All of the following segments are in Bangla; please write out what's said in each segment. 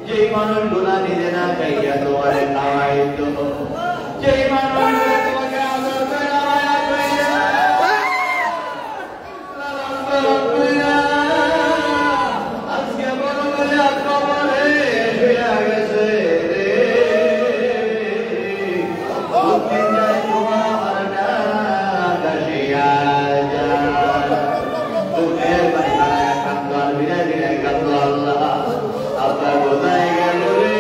যেই মানুষগুলা নিজে না খাইয়া তোমারে খাওয়াইতো, যেই মানুষগুলা তোমাকে আদর করে মায়া কইরা লালন পালন কইরা আজকে বড় করে কবরে শুয়ে গেছে রে। প্রতিদিন যায় তোমার ডাক আসিয়া যায়, চোখের পানি বাড়ায় কাঁদো আর বিরায় বিরায় কাঁদো, আল্লাহ আপনার বোঝাই গেল রে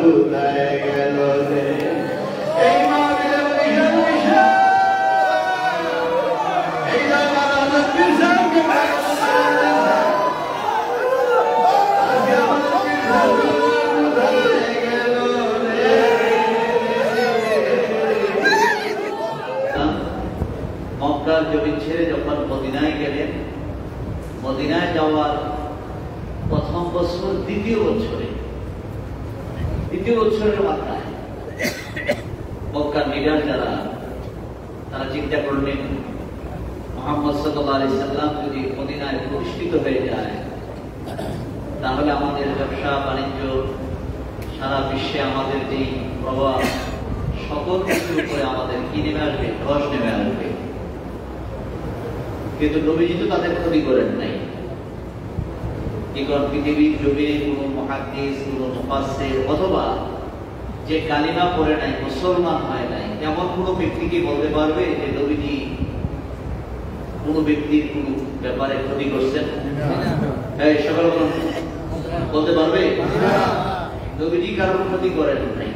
কোথায় গেল রে। এই মা মিলে বৈশা বৈশা এই মক্কার জমিন ছেড়ে যখন মদিনায় গেলেন, মদিনায় যাওয়ার প্রথম বছর দ্বিতীয় বছরের মাথায় মক্কার লিডার যারা, তারা চিন্তা করলেন মুহাম্মদ সাল্লাল্লাহু আলাইহি সাল্লাম যদি মদিনায় প্রতিষ্ঠিত হয়ে যায়, তাহলে আমাদের ব্যবসা বাণিজ্য সারা বিশ্বে আমাদের যেই প্রভাব, সকল কিছুর উপরে আমাদের কি নেমে আসবে, ধস নেমে আসবে। কিন্তু নবীজি তো তাদের ক্ষতি করেন নাই। পৃথিবীর জমিনে কোনো মুহাদ্দিস, কোনো মুফাসসির অথবা যে কালিমা পড়ে নাই, মুসলমান হয় নাই, এমন কোনো ব্যক্তি কি বলতে পারবে যে নবীজি কোনো ব্যক্তির কোনো ব্যাপারে ক্ষতি করছেন? এই সকাল বলতে পারবে? নবীজি কারোর ক্ষতি করেন নাই,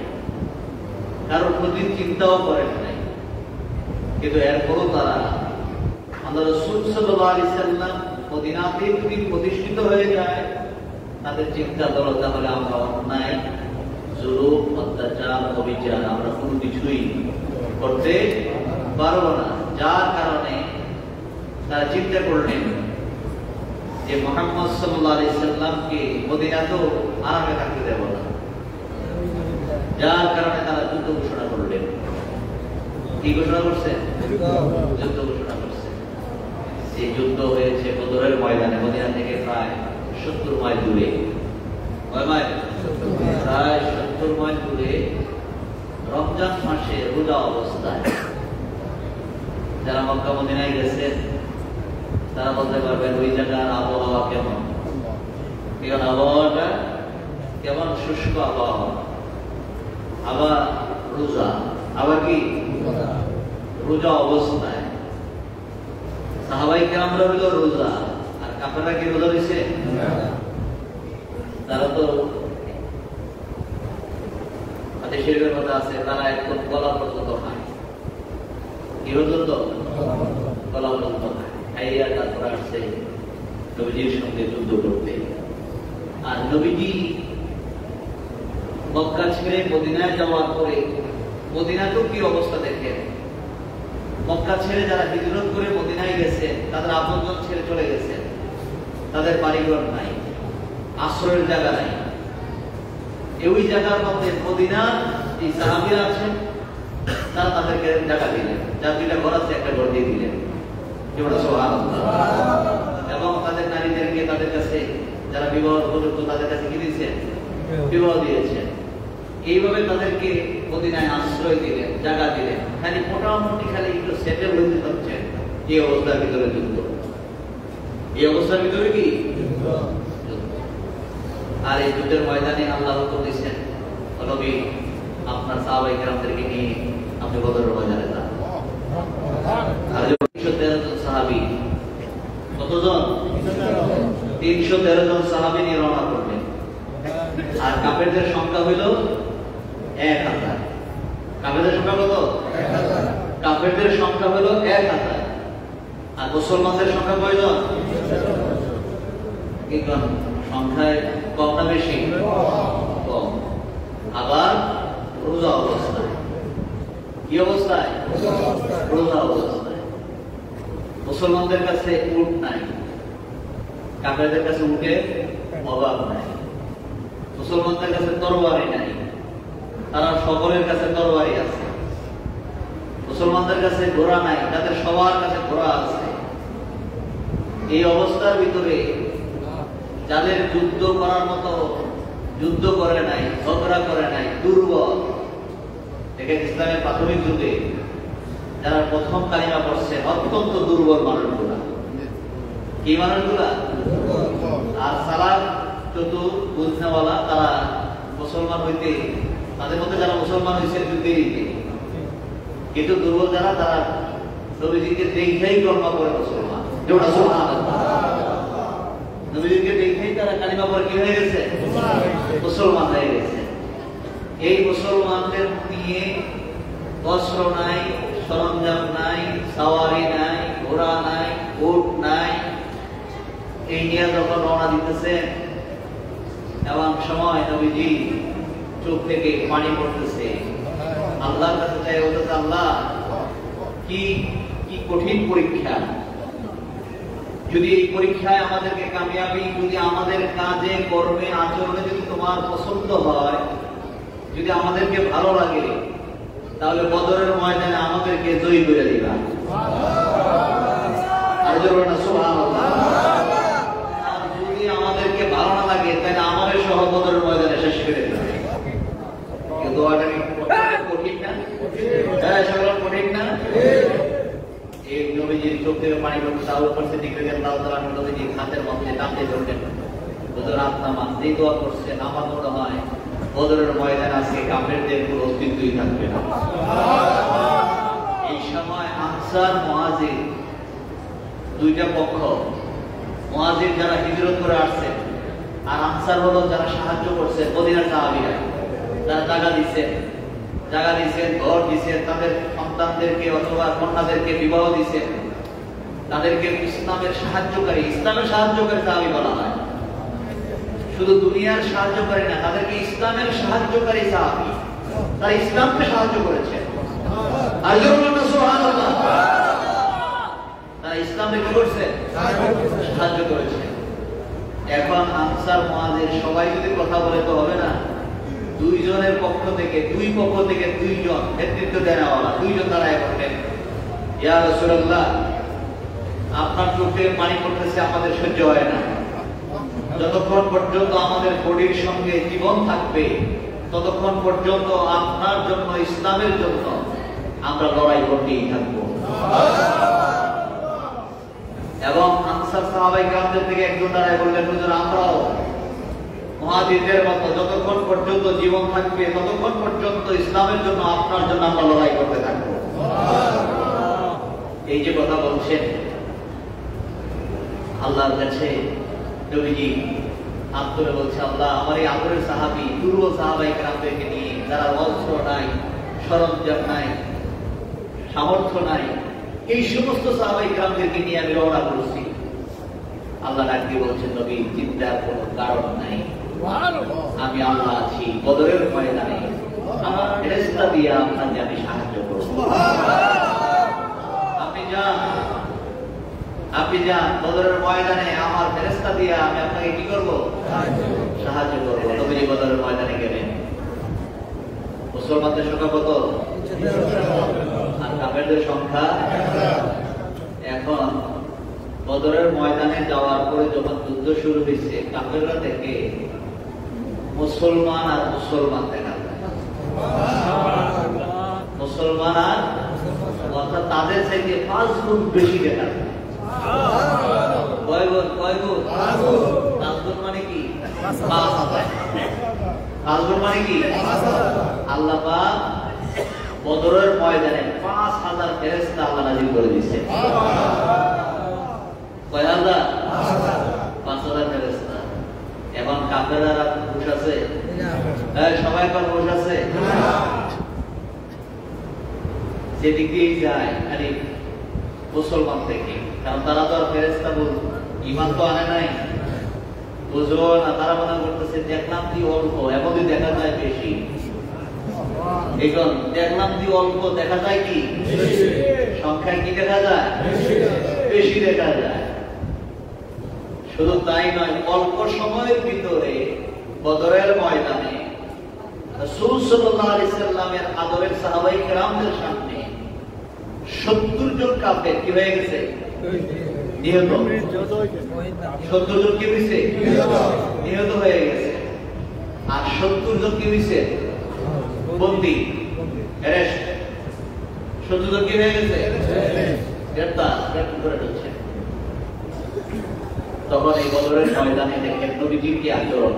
কারোর ক্ষতির চিন্তাও করেন নাই। কিন্তু এরপরও তারা আল্লাহ রাসূল সাল্লাল্লাহু আলাইহি সাল্লাম মদিনাতে যদি প্রতিষ্ঠিত হয়ে যায়, তাদের চিন্তা করো তাহলে আমরা অন্যায়, জুলুম, অত্যাচার, অবিচার আমরা কোনো কিছুই করতে পারবো না। যার কারণে তারা চিন্তা করলেন যে মুহাম্মদ সাল্লাল্লাহু আলাইহি সাল্লামকে মদিনাতেও আরামে থাকতে দেব না। যার কারণে তারা যুদ্ধ ঘোষণা করলেন। কি ঘোষণা করছে? যুদ্ধ ঘোষণা করছে। এই যুদ্ধ হয়েছে বদরের ময়দানে, মদিনা থেকে প্রায় 70 মাইল দূরে। কয় মাইল? প্রায় 70 মাইল দূরে, রমজান মাসে রোজা অবস্থায়। যারা মক্কা মদিনায় গেছেন তারা বলতে পারবেন ওই জায়গার আবহাওয়া কেমন। এখন আবহাওয়াটা কেমন? শুষ্ক আবহাওয়া, আবার রোজা, আবার কি রোজা অবস্থায়। সাহাবায়ে কেরামরা হইল রোজা, আর কাফেররা কি রোজা দিছে? তারা তো হাদিস শরীফের মধ্যে আছে তারা একদম গলা পর্যন্ত খায়। কি পর্যন্ত? গলা পর্যন্ত খায়। খাইয়া তারপরে আসছে নবীজির সঙ্গে যুদ্ধ করতে। আর নবীজি মক্কা ছেড়ে মদিনায় যাওয়ার পরে মদিনাতেও কি অবস্থা দেখেন। মক্কা ছেড়ে যারা হিজরত করে মদিনায় গেছে, তাদের আপনজন ছেড়ে চলে গেছে, তাদের বাড়িঘর নাই, আশ্রয়ের জায়গা নাই। ওই জায়গার মধ্যে মদিনার এই সাহাবীরা আছেন, তারা তাদেরকে জায়গা দিলেন, যার দুইটা ঘর আছে একটা ঘর দিয়ে দিলেন। এবং তাদের নারীদেরকে তাদের কাছে, যারা বিবাহ উপযুক্ত তাদের কাছে কি দিয়েছেন? বিবাহ দিয়েছেন। এইভাবে তাদেরকে মদিনায় আশ্রয় দিলেন, জায়গা দিলেন। খালি মোটামুটি খালি একটু সেটেল হইতে পারছেন। এই অবস্থার ভিতরে যুদ্ধ, এই অবস্থার ভিতরে কি যুদ্ধ। আর এই যুদ্ধের ময়দানে আল্লাহ হুকুম দিচ্ছেন, নবী আপনার সাহাবায়ে কেরামদেরকে নিয়ে আপনি বদরের ময়দানে যান। আর 313 জন সাহাবী, কতজন? 313 জন সাহাবী নিয়ে রওনা করলেন। আর কাফেরদের সংখ্যা হইল 1000। কাফেরদের সংখ্যা কত? 1000। কাফেরদের সংখ্যা হলো 1000। আর মুসলমানদের সংখ্যা কয়জন? কি কোন সংখ্যায় কম না বেশি? কম। আবার রোজা অবস্থায়। কি অবস্থায়? রোজা অবস্থায়। মুসলমানদের কাছে উট নাই, কাফেরদের কাছে উটের অভাব নাই। মুসলমানদের কাছে তরবারি নাই, তারা সকলের কাছে তরবারি আছে। মুসলমানদের কাছে ঘোড়া নাই, তাদের সবার কাছে ঘোড়া আছে। এই অবস্থার ভিতরে যাদের যুদ্ধ করার মতো যুদ্ধ করে নাই, ঝগড়া করে নাই, দুর্বল, দেখেন ইসলামের প্রাথমিক যুগে যারা প্রথম কালিমা পড়ছে অত্যন্ত দুর্বল মানুষগুলা। কি মানুষগুলা? আর সালাত যত বুঝনেওয়ালা তারা মুসলমান হইতে, তাদের মধ্যে যারা মুসলমান হয়েছে যুদ্ধে, কিন্তু দুর্বল যারা তারা নবীজিকে দেখেই কলমা করে মুসলমান। নবীজিকে দেখেই তারা কালিমা পড়ে কি হয়ে গেছে? মুসলমান হয়ে গেছে। এই মুসলমানদের নিয়ে অস্ত্র নাই, সরঞ্জাম নাই, সাওয়ারি নাই, ঘোড়া নাই, উট নাই, এই নিয়ে যখন রওনা দিতেছে এমন সময় নবীজি চোখ থেকে পানি পড়তেছে, আল্লাহর কাছে চাই, বলতেছে আল্লাহ কি কি কঠিন পরীক্ষা, যদি এই পরীক্ষায় আমাদেরকে কামিয়াবি, যদি আমাদের কাজে কর্মে আচরণে যদি তোমার পছন্দ হয়, যদি আমাদেরকে ভালো লাগে, তাহলে বদরের ময়দানে আমাদেরকে জয়ী করে দিবা। আর যদি আমাদেরকে ভালো না লাগে তাহলে আমাদের সহ বদরের ময়দানে শেষ করে দিবা। দোয়াটা কঠিন না? হ্যাঁ, সকল কঠিন না? এই নবীজির চোখ থেকে পানি পড়তে আবু বকর সিদ্দিক রাদিয়াল্লাহু তাআলা নবীজির হাতের মধ্যে টানতে ধরলেন। হুজুর আপনার যে দোয়া করছেন আমার মনে হয় বদরের ময়দানে আজকে কাফেরদের কোনো অস্তিত্বই থাকবে না। এই সময় আনসার মুহাজির দুইটা পক্ষ, মুহাজির যারা হিজরত করে আসছেন আর আনসার হলো যারা সাহায্য করছে, মদিনার সাহাবীরা, যারা জায়গা দিচ্ছেন, ঘর দিচ্ছেন, তাদের সন্তানদেরকে অথবা কন্যাদেরকে বিবাহ দিচ্ছেন, তাদেরকে ইসলামের সাহায্যকারী সাহাবী বলা হয়। শুধু দুনিয়ার সাহায্যকারী না, তাদেরকে ইসলামের সাহায্যকারী সাহাবী, তারা ইসলামকে সাহায্য করেছে। তারা ইসলামকে কি করছে? সাহায্য করেছে। এখন আনসার মুহাজির সবাই যদি কথা বলে তো হবে না, দুইজনের পক্ষ থেকে দুইজন নেতৃত্ব দেওয়ালা, দুইজন দাঁড়ায় বললেন, ইয়া রাসূলুল্লাহ আপনার চোখে পানি পড়তেছে, আমাদের সহ্য হয় না, যতক্ষণ পর্যন্ত আমাদের বডির সঙ্গে জীবন থাকবে ততক্ষণ পর্যন্ত আপনার জন্য, ইসলামের জন্য আমরা লড়াই করতেই থাকবো। এবং আনসার সাহাবায়ে কেরামদের থেকে একজন দাঁড়ায় বললেন, হুজুর আমরাও মুহাজিরদের মতো যতক্ষণ পর্যন্ত জীবন থাকবে ততক্ষণ পর্যন্ত ইসলামের জন্য, আপনার জন্য আমরা লড়াই করতে থাকবো। এই যে কথা বলছেন, আল্লাহর কাছে নবীজি হাত তুলে বলছে, আল্লাহ আমার এই আদরের সাহাবী, দুর্বল সাহাবায়ে কেরামদেরকে নিয়ে, যারা অস্ত্র নাই, সরঞ্জাম নাই, সামর্থ্য নাই, এই সমস্ত সাহাবায়ে কেরামদেরকে নিয়ে আমি রওনা করছি। আল্লাহ ডাক দিয়ে বলছেন, নবী চিন্তার কোনো কারণ নাই, আমি আল্লাহ আছি বদরের ময়দানে, আমার ফেরেশতা দিয়ে আপনাকে আমি সাহায্য করব। আপনি যান বদরের ময়দানে, আমার ফেরেশতা দিয়ে আমি আপনাকে কি করব? সাহায্য করব। নবী বদরের ময়দানে গেলেন। মুসলমানদের সংখ্যা কত? আর কাফেরদের সংখ্যা? এখন বদরের ময়দানে যাওয়ার পরে যখন যুদ্ধ শুরু হয়েছে, কাফেররা থেকে মুসলমান আর মুসলমান দেখা যায়, মুসলমান আর অর্থাৎ তাদের থেকে 5 গুণ বেশি দেখা যায়। কয় গুণ? 5 গুণ মানে কি? 5 গুণ মানে কি? আল্লাহ পাক বদরের ময়দানে 5000 ফেরেশতা আল্লাহ নাযিল করে দিয়েছেন। কয় হাজার? 5000 ফেরেশতা। এখন কাফেররা খুশ আছে? হ্যাঁ, সবাই এখন খুশ আছে। যেদিক দিয়ে যায় খালি মুসলমান থেকে, কারণ তারা তো আর ফেরেশতা বল ঈমান তো আনে নাই, বুঝলো না। তারা মনে করতেছে দেখলাম কি অল্প, এমনই দেখা যায় বেশি। এখন দেখলাম কি অল্প, দেখা যায় কি সংখ্যায় কি দেখা যায়? বেশি দেখা যায়। শুধু তাই নয়, অল্প সময়ের ভিতরে বদরের ময়দানে রাসূল সাল্লাল্লাহু আলাইহি সাল্লামের আদরের সাহাবায়ে কেরামদের সামনে 70 জন কাফের কি হয়ে গেছে? নিহত 70 জন কি হয়েছে? নিহত হয়ে গেছে। আর 70 জন কি হয়েছে? বন্দী, অ্যারেস্ট। 70 জন কি হয়ে গেছে? গ্রেফতার করে দিচ্ছে। তখন এই বদরের ময়দানে দেখেন নবীজির কি আচরণ।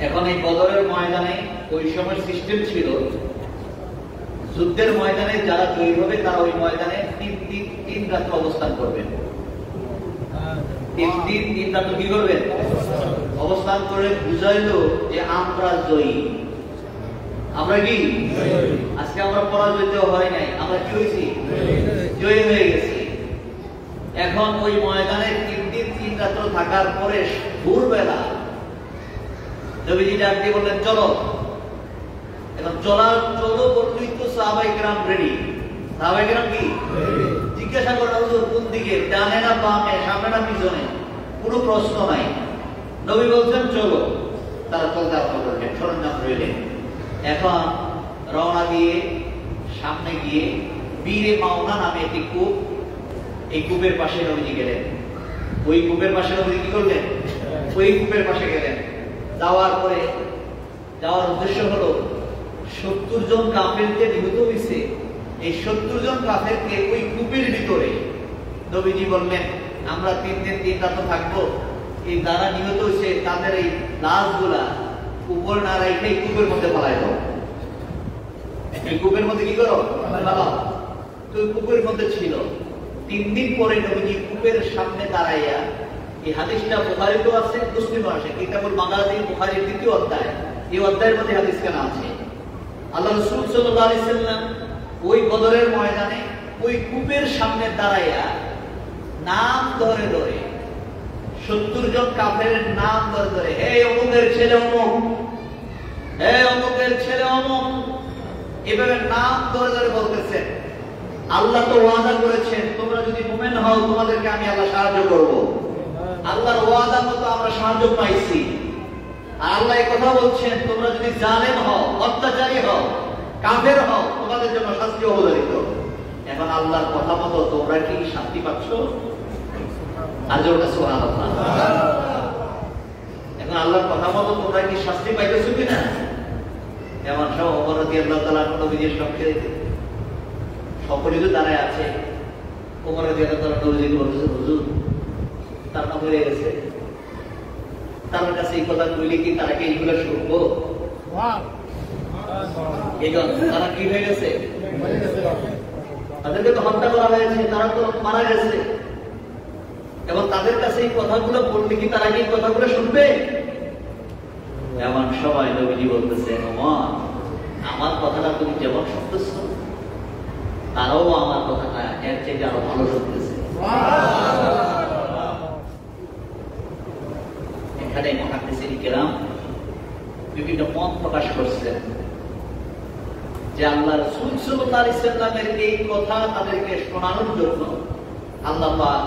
এখন এই বদরের ময়দানে ওই সময় সিস্টেম ছিল, যুদ্ধের ময়দানে যারা জয়ী হবে তারা ওই ময়দানে তিন রাত্র অবস্থান করবেন। তিন রাত্র কি করবেন? অবস্থান করে বুঝাইলো যে আমরা জয়ী। আমরা কি আজকে আমরা পরাজিত হয় নাই, আমরা কি হয়েছি? জয়ী হয়ে গেছি। এখন ওই ময়দানে তিন রাত্র থাকার পরে ভোরবেলা নবীজি ডাক দিয়ে বললেন চলো। এখন চলো বললেই তো সাহাবায়ে কেরাম রেডি। সাহাবায়ে কেরাম কি জিজ্ঞাসা করেন হুজুর কোন দিকে, ডানে না বামে, সামনে না পিছনে? কোনো প্রশ্ন নাই। নবী বলছেন চলো। তারা চলতে আরম্ভ করলেন, সরঞ্জাম রইলেন। এখন রওনা দিয়ে সামনে গিয়ে বীরে মাওনা নামে একটি কূপ, এই কূপের পাশে নবীজি গেলেন। ওই কূপের পাশে নবীজি কি করলেন? ওই কূপের পাশে গেলেন। যাওয়ার উদ্দেশ্য হলো 70 জন কাফেরকে নিহত হয়েছে, এই 70 জন কাফেরকে ওই কূপের ভিতরে নবীজি বললেন আমরা 3 দিন 3 রাত থাকবো। এই যারা নিহত হয়েছে তাদের এই লাশগুলা উপর না রেখে এই কূপের মধ্যে ফেলাই দাও। এই কূপের মধ্যে কি করো? ফেলাও। তো কূপের মধ্যে ছিল। 3 দিন পরে নবীজি কূপের সামনে দাঁড়াইয়া, এই হাদিসটা বুখারীতেও আছে, মুসলিমও আছে, কিতাবুল মাগাজি বুখারীর 2য় অধ্যায়, এই অধ্যায়ের মধ্যে হাদিস কেনা আছে। আল্লাহ রাসূল সাল্লাল্লাহু আলাইহি সাল্লাম ওই বদরের ময়দানে ওই কূপের সামনে দাঁড়াইয়া নাম ধরে 70 জন কাফেরের নাম ধরে হে অমুকের ছেলে অমুক, হে অমুকের ছেলে অমুক, এভাবে নাম ধরে বলতেছেন আল্লাহ তো ওয়াদা করেছেন তোমরা যদি মুমিন হও তোমাদেরকে আমি আল্লাহ সাহায্য করব। আল্লাহর ওয়াদা মতো আমরা সাহায্য পাইছি। আর আল্লাহ এই কথা বলছেন তোমরা যদি জালেম হও, অত্যাচারী হও, কাফের হও, তোমাদের জন্য শাস্তি অবধারিত। এখন আল্লাহর কথা মতো তোমরা কি শান্তি পাচ্ছ? আর জোরটা সুবহানাল্লাহ। এখন আল্লাহর কথা মতো তোমরা কি শাস্তি পাইতেছো কিনা? এমন সব ওমর রাদিয়াল্লাহু তাআলা নবীজির সঙ্গে সকলেই তো দাঁড়ায় আছে। ওমর রাদিয়াল্লাহু তাআলা নবীজিকে বলতেছে হুজুর তার নাম হয়ে গেছে, তার কাছে এই কথা কইলে কি তারা কি এইগুলো শুনবো? তারা কি হয়ে গেছে? তাদেরকে তো হত্যা করা হয়েছে, তারা তো মারা গেছে। এবং তাদের কাছে এই কথাগুলো বললে কি তারা কি এই কথাগুলো শুনবে? এমন সময় নবীজি বলতেছে ওমর আমার কথাটা তুমি যেমন শুনতেছ তারাও আমার কথাটা এর চেয়ে আরো ভালো শুনতেছে। এখানে মুহাদ্দিসিন কিরাম বিভিন্ন মত প্রকাশ করছেন যে আল্লাহ রাসূল সাল্লাল্লাহু আলাইহি সাল্লামের এই কথা তাদেরকে শোনানোর জন্য আল্লাহ পাক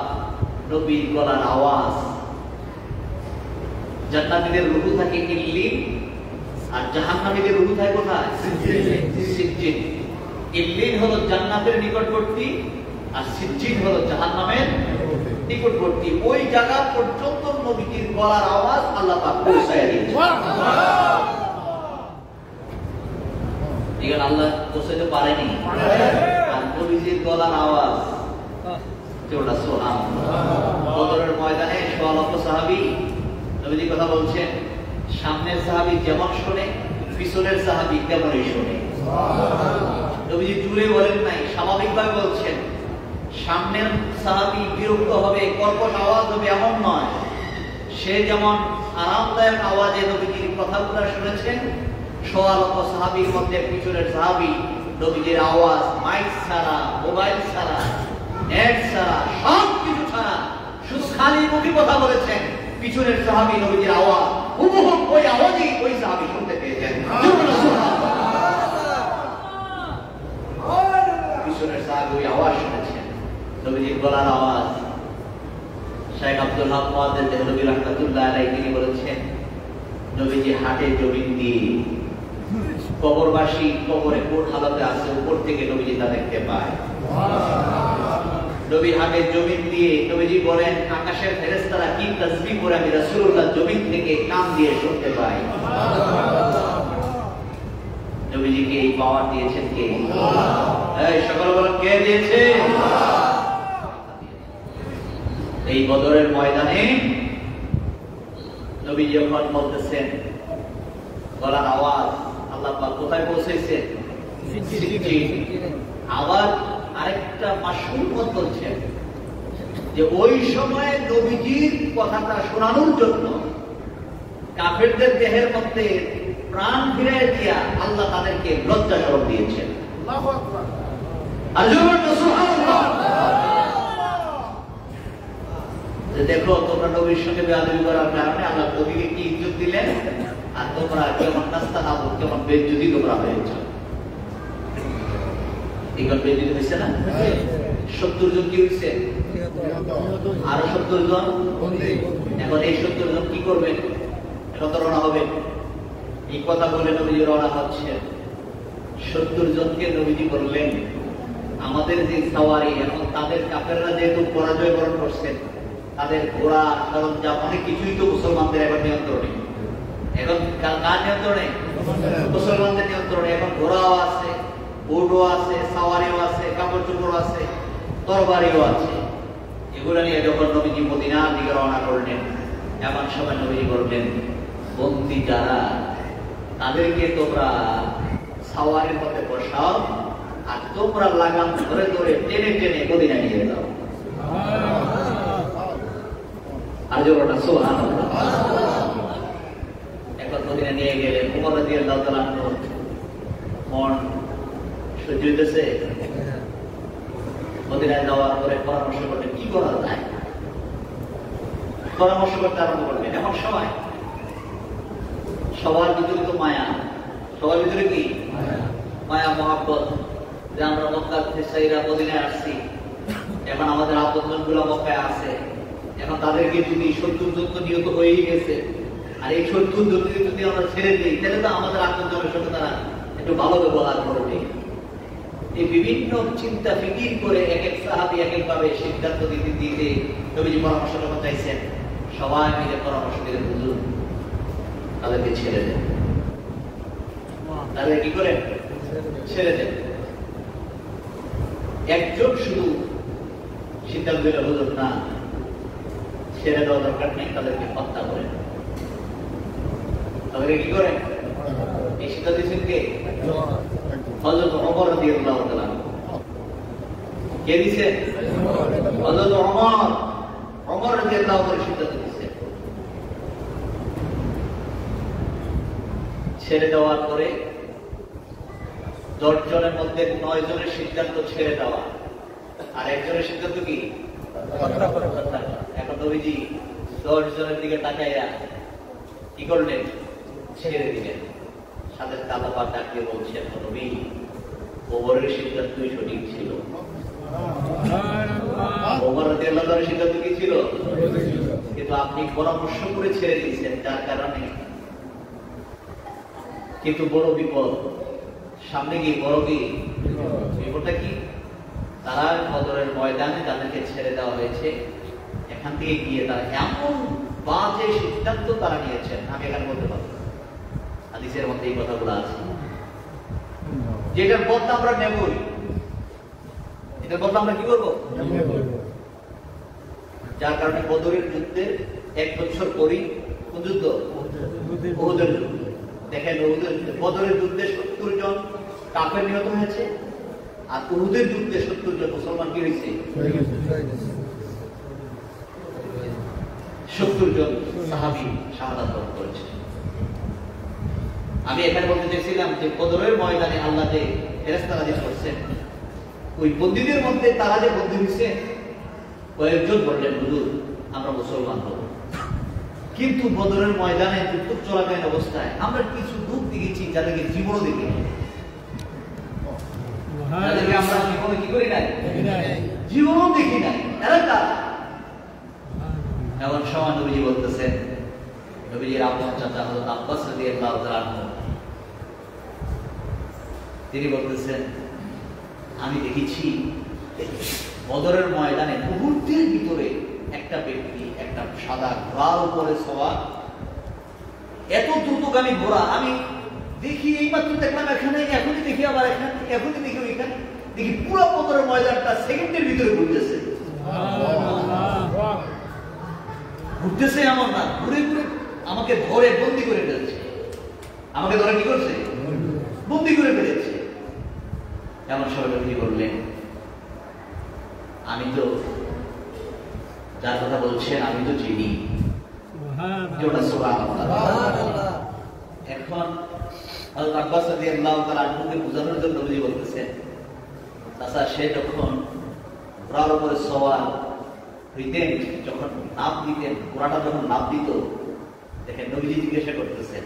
নবীর গলার আওয়াজ, জান্নাতীদের রূহ থাকে ইল্লিন আর জাহান্নামীদের রূহ থাকে কোথায়? সিজ্জিন। ইল্লিন হলো জান্নাতের নিকটবর্তী আর সিজ্জিন হলো জাহান্নামের নিকটবর্তী। ওই জায়গা পর্যন্ত নবীর গলার আওয়াজ আল্লাহ পাক পৌঁছায় দিয়েছেন। এখানে আল্লাহ পৌঁছাতে পারেনি, আর নবীর গলার আওয়াজ যেটা সুবহানাল্লাহ। বদরের ময়দানে 100 লক্ষ সাহাবী নবীজি কথা বলছেন, সামনের সাহাবী যেমন শুনে পিছনের সাহাবী তেমনই শুনে। নবীজি জুড়ে বলেন নাই, স্বাভাবিকভাবে বলছেন। সামনের সাহাবী বিরক্ত হবে, কর্কশ আওয়াজ হবে এমন নয়। সে যেমন আরামদায়ক আওয়াজে নবীজির কথাগুলো শুনেছেন, 100 লক্ষ সাহাবীর মধ্যে পিছনের সাহাবী নবীজির আওয়াজ মাইক ছাড়া, মোবাইল ছাড়া, নেট ছাড়া, সব কিছু ছাড়া শুধু খালি মুখে কথা বলেছেন। পিছনের সাহাবী নবীজির আওয়াজ হুবহু ওই আওয়াজই ওই সাহাবী শুনতে পেয়েছেন। পিছনের সাহাবী ওই আওয়াজ শুনেছেন, নবীজির গলার আওয়াজ। শেখ আব্দুল হক মুহাদ্দিস দেহলভী রাহমাতুল্লাহ আলাইহি তিনি বলেছেন, নবীজি হাটে জমিন দিয়ে কবরবাসী কবরে কোন হালতে আছে উপর থেকে নবীজি তা দেখতে পায়। নবী হাতের জমিন দিয়ে নবীজি বলেন আকাশের ফেরেশতারা কি তাসবিহ করে আমি রাসূলুল্লাহ জমিন থেকে কান দিয়ে শুনতে পাই। নবীজিকে এই পাওয়ার দিয়েছেন কে? এই সকল বলেন কে দিয়েছে? এই বদরের ময়দানে নবী যখন বলতেছেন গলার আওয়াজ আল্লাহ পাক কোথায় পৌঁছেছেন? আবার আরেকটা মাশহুর মত বলছেন যে ওই সময় নবীজির কথাটা শোনানোর জন্য কাফেরদের দেহের মধ্যে প্রাণ ফিরিয়ে দিয়া আল্লাহ তাদেরকে লজ্জা শরম দিয়েছেন। আল্লাহু আকবার। আল্লাহু সুবহানাল্লাহ। দেখো তোমরা নবীর সঙ্গে বেয়াদবি করার কারণে আল্লাহ নবীকে কি ইজ্জত দিলেন, আর তোমরা কেমন নাস্তা খাবো, কেমন বেইজ্জতি তোমরা হয়েছ। এইবার বেইজ্জতি হয়েছে না? 70 জন কি হয়েছে? আরো 70 জন। এখন এই 70 জন কি করবেন? এখন তো রওনা হবে। এই কথা বলে নবীজি রওনা হচ্ছেন। 70 জনকে নবীজি বললেন আমাদের যে সাওয়ারি, এখন তাদের কাফেররা যেহেতু পরাজয় বরণ করছেন, তাদের ঘোড়া সরঞ্জাম অনেক কিছুই তো মুসলমানদের এখন নিয়ন্ত্রণে। এখন কার নিয়ন্ত্রণে? মুসলমানদের নিয়ন্ত্রণে। এখন ঘোড়াও আছে, উটও আছে, সাওয়ারিও আছে, কাপড় চোপড় আছে, তরবারিও আছে। এগুলো নিয়ে যখন নবীজি মদিনার দিকে রওনা করলেন, এমন সময় নবীজি বললেন বন্দী যারা তাদেরকে তোমরা সাওয়ারির মধ্যে বসাও, আর তোমরা লাগাম ধরে ধরে টেনে টেনে মদিনা নিয়ে যাও। এখন মদিনা নিয়ে গেলেন। ওমর রাদিয়াল্লাহু তাআলা মন সহ্য হইতেছে। মদিনায় যাওয়ার পরে পরামর্শ করলেন কি করা যায়। পরামর্শ করতে আরম্ভ করলেন। এমন সময় সবার ভিতরে তো মায়া, সবার ভিতরে কি মায়া মহব্বত, যে আমরা মক্কা থেকে সাইরা মদিনায় আসছি, এখন আমাদের আপনজন গুলা মক্কায় আছে, এখন তাদেরকে যদি 70 জন নিহত হয়েই গেছে, আর এই 70 জন যদি আমরা ছেড়ে দিই তাহলে তো আমাদের আপনজনের সঙ্গে তারা একটু ভালো ব্যবহার করবে। এই বিভিন্ন চিন্তা ফিকির করে এক এক সাহাবী এক এক ভাবে সিদ্ধান্ত দিতে দিতে নবীজি পরামর্শ যখন চাইছেন, সবাই মিলে পরামর্শ দিলেন হুজুর তাদেরকে ছেড়ে দেন। তাহলে কি করেন? ছেড়ে দেন। একজন শুধু সিদ্ধান্ত দিল হুজুর না, ছেড়ে দেওয়া দরকার নেই, তাদেরকে হত্যা করেন। তাদেরকে কি করেন? এই সিদ্ধান্ত দিয়েছেন কে? হযরত ওমর রাদিয়াল্লাহু তাআলা। কে দিয়েছেন? হযরত ওমর। ওমর রাদিয়াল্লাহু তাআলা সিদ্ধান্ত দিয়েছেন। ছেড়ে দেওয়ার পরে 10 জনের মধ্যে 9 জনের সিদ্ধান্ত ছেড়ে দেওয়া, আর একজনের সিদ্ধান্ত কি? এখন নবীজি 10 জনের দিকে তাকাইয়া কি করলেন? ছেড়ে দিলেন। সাথে আল্লাহ পাক ডাকিয়ে বলছেন নবী ওমরের সিদ্ধান্তই সঠিক ছিল। ওমর রাদিয়াল্লাহু তাআলার সিদ্ধান্ত কি ছিল? কিন্তু আপনি পরামর্শ করে ছেড়ে দিয়েছেন, যার কারণে কিন্তু বড় বিপদ সামনে গিয়ে। বড় কি বিপদটা? কি তারা বদরের ময়দানে তাদেরকে ছেড়ে দেওয়া হয়েছে, এখান থেকে গিয়ে তারা এমন বাজে সিদ্ধান্ত তারা নিয়েছেন, আমি এখানে বলতে পারবো। হাদিসের মধ্যে এই কথাগুলো আছে, যেটার বদলা আমরা নেবই। এটার বদলা আমরা কি করবো? যার কারণে বদরের যুদ্ধের 1 বছর পরই কোন যুদ্ধ? উহুদের যুদ্ধ। দেখেন বদরের যুদ্ধে 70 জন কাফের নিহত হয়েছে, আর উহুদের যুদ্ধে 70 জন মুসলমান কি হয়েছে? 70 জন সাহাবী শাহাদাত বরণ করেছে। আমি এখানে বলতে চাইছিলাম যে বদরের ময়দানে আল্লাহ যে ফেরেশতা নাযিল করছেন, ওই বন্দীদের মধ্যে তারা যে বন্দী হয়েছে কয়েকজন বললেন হুজুর আমরা মুসলমান হব, কিন্তু বদরের ময়দানে যুদ্ধ চলাকালীন অবস্থায় আমরা কিছু লোক দেখেছি যাদেরকে জীবনও দেখিনি, যাদেরকে আমরা জীবনে কি করি নাই, জীবনও দেখি নাই। এরা কারা? এমন সময় নবীজি বলতেছেন, নবীজির আপন চাচা হযরত আব্বাস রাদিয়াল্লাহু তাআলা আনহু, তিনি বলতেছেন আমি দেখেছি বদরের ময়দানে মুহূর্তের ভিতরে একটা ব্যক্তি একটা সাদা ঘোড়ার উপরে সওয়ার, এত দ্রুতগামী ঘোড়া আমি দেখি এইমাত্র দেখলাম এখানে, এখনই দেখি আবার এখানে, এখনই দেখি ওইখানে, দেখি পুরো বদরের ময়দানটা সেকেন্ডের ভিতরে ঘুরতেছে। ঘুরতেছে এমন না, ঘুরে ঘুরে আমাকে ধরে বন্দি করে ফেলছে। আমাকে ধরে কি করছে? বন্দি করে ফেলেছে। এমন সবাই কি করলেন, আমি তো যার কথা বলছেন আমি তো চিনি। এখন আব্বাস রাদিয়াল্লাহু তাআলা আনহুকে বোঝানোর জন্য নবী বলতেছেন, তাছাড়া সে যখন ঘোড়ার উপরে সওয়ার হইতেন, যখন নাপ দিতেন, ঘোড়াটা যখন নাপ দিত, দেখেন নবীজি জিজ্ঞাসা করতেছেন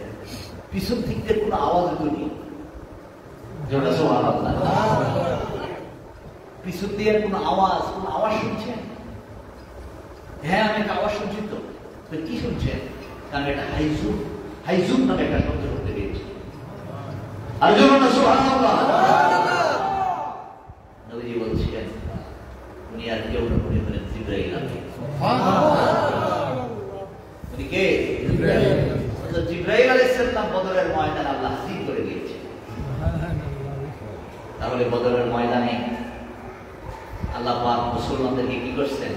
পিছন থেকে কোনো আওয়াজ হতনি, পিছন দিয়ে কোনো আওয়াজ শুনছেন? হ্যাঁ আমি একটা আওয়াজ শুনছি। তো কি শুনছেন? কারণ এটা হাইজুম নামে একটা শব্দ শুনতে পেয়েছি। আর যখন নবীজি বলছিলেন উনি আর কেউ না, উনি হলেন জিবরাইল। উনি কে? জিবরাইল আলাইহিস সালাম বদরের ময়দানে আল্লাহ হাজির করে দিয়েছে। তাহলে বদরের ময়দানে আল্লাহ পাক মুসলমানদেরকে কি করছেন?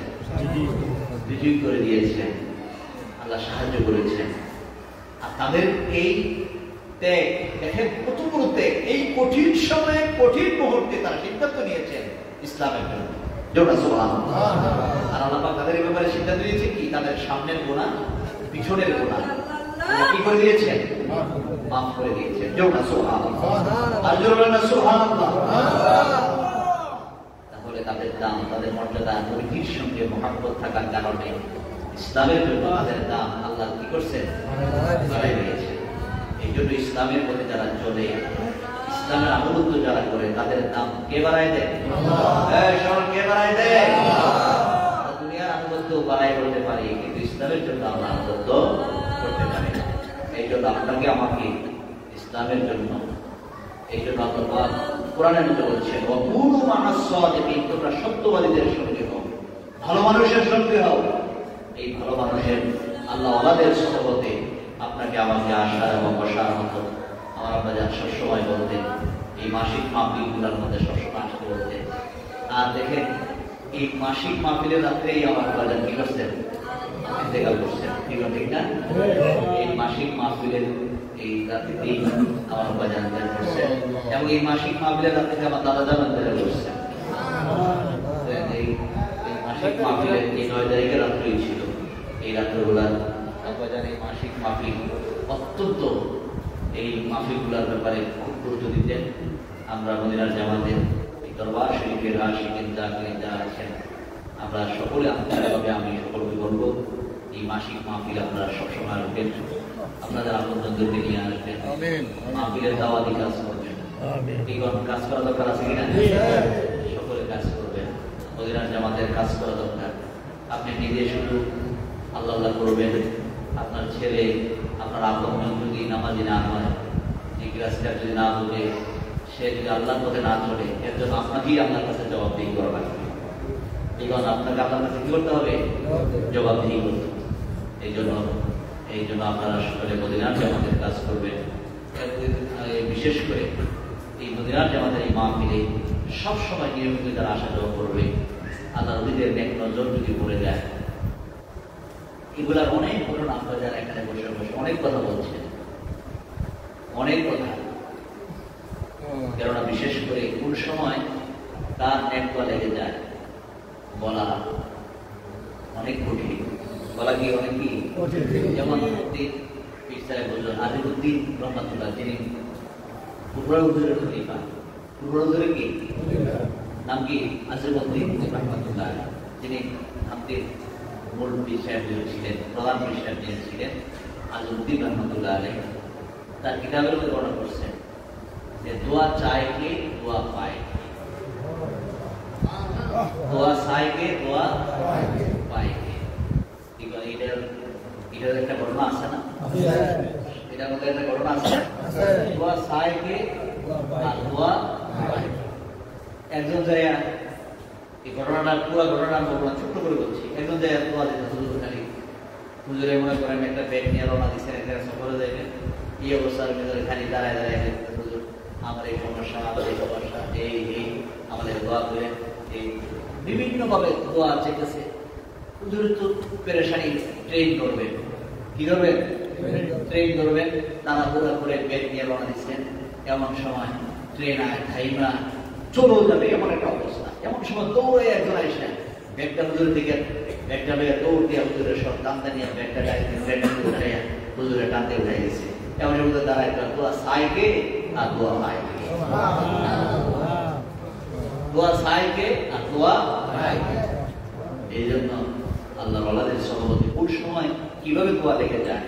বিজয়ী করে দিয়েছেন, আল্লাহ সাহায্য করেছেন। আর তাদের এই ত্যাগ দেখেন কত বড় ত্যাগ, এই কঠিন সময়ে কঠিন মুহূর্তে তারা সিদ্ধান্ত নিয়েছেন ইসলামের জন্য। আর আল্লাহ পাক তাদের ব্যাপারে সিদ্ধান্ত নিয়েছে কি? তাদের সামনের গুনাহ, পিছনের গুনাহ কি করে দিয়েছেন? মাফ করে দিয়েছেন। জোড়া সুবহানাল্লাহ, আর জোড়া না সুবহানাল্লাহ। তাহলে তাদের দাম, তাদের মর্যাদা নবীর সঙ্গে মহব্বত থাকার কারণে ইসলামের জন্য তাদের দাম আল্লাহ কি করছেন? বাড়াই দিয়েছেন। এই জন্য ইসলামের পথে যারা চলে, ইসলামের আনুগত্য যারা করে, তাদের দাম কে বাড়াই দেয়? কে বাড়াই দেয়? দুনিয়ার আনুগত্য বাড়াই করতে পারি, কিন্তু ইসলামের জন্য আমরা আনুগত্য করতে পারি না। এই জন্য আপনাকে আমাকে ইসলামের জন্য, এই জন্য আল্লাহ কোরআনের মধ্যে বলছেন ওয়াকুনু মা'আস সাদিকিন, তোমরা সত্যবাদীদের সঙ্গে হও, ভালো মানুষের সঙ্গে হও। এই ভালো মানুষের আল্লাহ ওয়ালাদের সহবতে আপনাকে আমাকে আশার এবং বসার মতো আমার আব্বা যান সবসময় বলতেন, এই মাসিক মাহফিলগুলোর মধ্যে সবসময় আসতে বলতেন। আর দেখেন এই মাসিক মাহফিলের রাত্রেই আমার আব্বা যান কি করছেন? ইন্তেকাল করছেন। ঠিক না? এই মাসিক মাহফিলের এই রাত্রিতেই আমার আব্বা জান ইন্তেকাল করছেন, এবং এই মাসিক মাহফিলের রাত্রে আমার দাদা জান ইন্তেকাল করছেন। এই মাসিক মাহফিলের এই 9 তারিখের রাত্রেই ছিল। এই রাত্রগুলার আব্বা জান এই মাসিক মাহফিল অত্যন্ত, এই মাহফিলগুলার ব্যাপারে খুব গুরুত্ব দিতেন। আমরা মদিনার জামাতের এই দরবার শরীফের আশিকিন জাকিরিন যারা আছেন, আমরা সকলে আন্তরিকভাবে আমি সকলকে বলবো এই মাসিক মাহফিল আপনারা সবসময় আসবেন, আপনাদের আপনজনদেরকে নিয়ে আসবেন, মাহফিলের দাওয়াতি কাজ করবেন। এই কাজ করা দরকার আছে কিনা? সকলে কাজ করবেন, মদিনার জামাতের কাজ করা দরকার। আপনি নিজে শুধু আল্লাহ আল্লাহ করবেন, আপনার ছেলে, আপনার আপনজন যদি নামাজি না হয়, জিজ্ঞাসা যদি না বুঝে, সে যদি আল্লাহর পথে না চলে, এর জন্য আপনাকেই আপনার কাছে জবাবদিহি করা লাগবে। এখন আপনাকে আপনার কাছে কি করতে হবে? জবাবদিহি করতে হবে। এই জন্য আপনারা সকলে মদিনার জামাতের কাজ করবেন। বিশেষ করে এই মদিনার জামাতের এই মাহফিলে সবসময় নিয়মিত যারা আসা যাওয়া করবে, আল্লাহ নবীদের নেক নজর যদি পড়ে যায়, এগুলার অনেক ঘটনা আপনারা যারা এখানে বসে বসে অনেক কথা বলছেন, অনেক কথা। কেননা বিশেষ করে কোন সময় তার নেটওয়া লেগে যায় বলা অনেক কঠিন, বলা কি অনেক কি। যেমন আজিমুদ্দিন রহমাতুল্লাহ, যিনি পূর্বপুরের খলিফা, পূর্বপুরের কি নাম কি? আজিমুদ্দিন রহমাতুল্লাহ, যিনি আমাদের মূল পীর সাহেব ছিলেন, প্রধান পীর সাহেব যিনি ছিলেন আজিমুদ্দিন রহমাতুল্লাহ আলাইহি, তার কিতাবের মধ্যে বর্ণনা করছেন যে দোয়া চায় কে, দোয়া পায়। দোয়া চায় কে, দোয়া পায় কে। এটার একটা ঘটনা আছে না? এটার মধ্যে একটা ঘটনা আছে। দোয়া চায় কে আর দোয়া পায়। একজন যায় ঘটনাটা পুরো ঘটনা বললাম, ছোট্ট করে বলছি। একজন যে দোয়া দিতে হুজুর খালি হুজুরে মনে করেন একটা ব্যাগ নিয়ে রওনা দিচ্ছেন, একটা সফরে যাইবেন, এই অবস্থার ভিতরে খালি দাঁড়ায় দাঁড়ায় হুজুর আমার এই সমস্যা, আমার এই সমস্যা, এই আমাদের দোয়া করে এই বিভিন্নভাবে দোয়া চেয়েছে। হুজুর তো পেরেশানি, ট্রেন করবেন, কি করবেন? ট্রেন করবেন, তাড়াহুড়া করে ব্যাগ নিয়ে রওনা দিচ্ছেন। এমন সময় ট্রেন আয় থাইমা চলে যাবে এমন একটা অবস্থা। এমন সময় দৌড়ে একজন আসে ব্যাগটা হুজুরের দিকে, ব্যাগটা বেয়ে দৌড় দিয়ে হুজুরের সব টানতে নিয়ে ব্যাগটা উঠাইয়া হুজুরে টানতে উঠে গেছে। এমন হুজুর দাঁড়ায় দোয়া সাইকে আর দোয়া পাইকে, দোয়া সাইকে আর দোয়া পাইকে। এই জন্য আল্লাহ ওয়ালাদের সহবতে কোন সময় কিভাবে দোয়া লেগে যায়,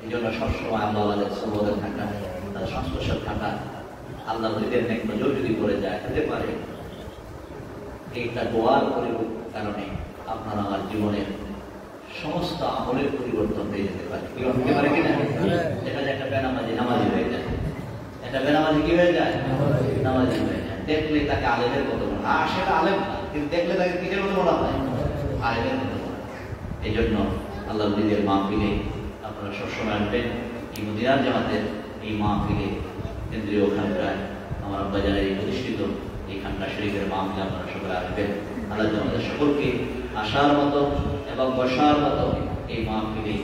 এই জন্য সবসময় আল্লাহ ওয়ালাদের সহবতে থাকা, তার সংস্পর্শে থাকা, আল্লাহ নবীদের নেক নজর যদি করে যায়, হতে পারে এইটা দোয়ার কারণে আপনার আমার জীবনের সমস্ত আমলের পরিবর্তন হয়ে যেতে পারে। কি হতে পারে কিনা? দেখা যায় একটা বেনামাজি নামাজি হয়ে যায়, একটা বেনামাজি কি হয়ে যায়? নামাজি হয়ে যায়। দেখলে তাকে আলেমের মতো মনে হয়, সেটা আলেম না, কিন্তু দেখলে তাকে কিসের মতো মনে হয়? আলেমের মতো মনে হয়। এই জন্য আল্লাহ নবীদের মাহফিলে আপনারা সবসময় আসবেন। এই মদিনার জামাতের এই মাহফিলে কেন্দ্রীয় খানকায় আমার আব্বাজানের এই প্রতিষ্ঠিত এই খানকা শরীফের মাহফিলে আপনারা সকলে আসবেন। আল্লাহ আমাদের সকলকে আসার মতো এবং বসার মতো এই মাহফিলে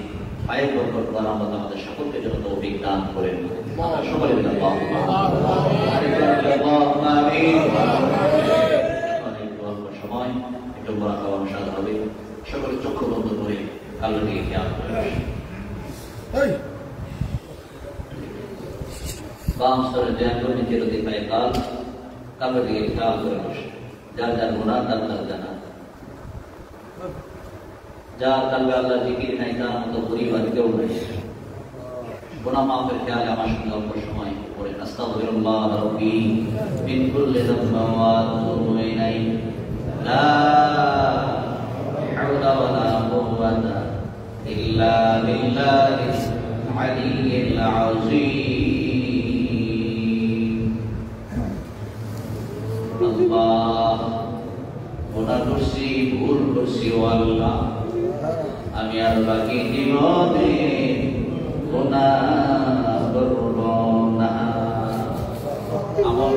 পায়ের বরকত করার মতো আমাদের সকলকে যত তৌফিক দান করেন। আমরা সকলে মিলে অল্প সময় একটু বড় খাওয়া অনুসাদ হবে। সকলে চক্ষু বন্ধ করে কালো দিকে খেয়াল করে বাম স্তরে ধ্যান করে নিচের দিকে পায়ে কালো দিকে খেয়াল করে বসে। যার যার গুণা তার তার জানা, যার কালবে আল্লাহ জিকির নাই তার মতো পরিবার কেউ নেই। গুনাহ মাফের খেয়ালে আমার সঙ্গে অল্প সময় পড়ে আস্তাগফিরুল্লাহ রাব্বি মিন কুল্লি যামবিন ওয়া আতুবু ইলাইহি লা হাওলা ওয়ালা কুওয়াতা ইল্লা বিল্লাহিল আলিয়্যিল আযীম। আল্লাহ গুনাহ করছি, ভুল করছি ও আল্লাহ, আমি আর বাকি জীবনে গুনাহ করব না। আমার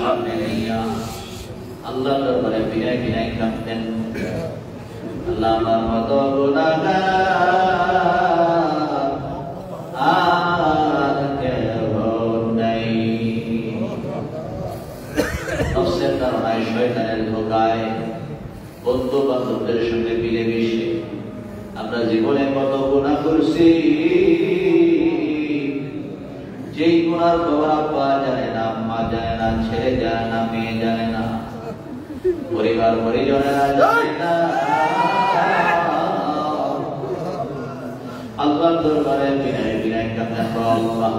সামনে নিয়া আল্লাহ দরবারে বিনয় বিনয় কাঁদতেন, আল্লাহ আমার মতো গুনাহগার আর কেউ নাই। নফসের কারণে, শয়তানের ধোঁকায়, বন্ধু বান্ধবদের সঙ্গে মিলেমিশে আমরা জীবনে কত গুনাহ করছি, যেই গুনার খবর আব্বা জানে না, আম্মা জানে না, ছেলে জানে না, মেয়ে জানে না, পরিবার পরিজনেরা জানে না। আল্লাহর দরবারে বিনয় বিনয় কাঁদতেন, আল্লাহ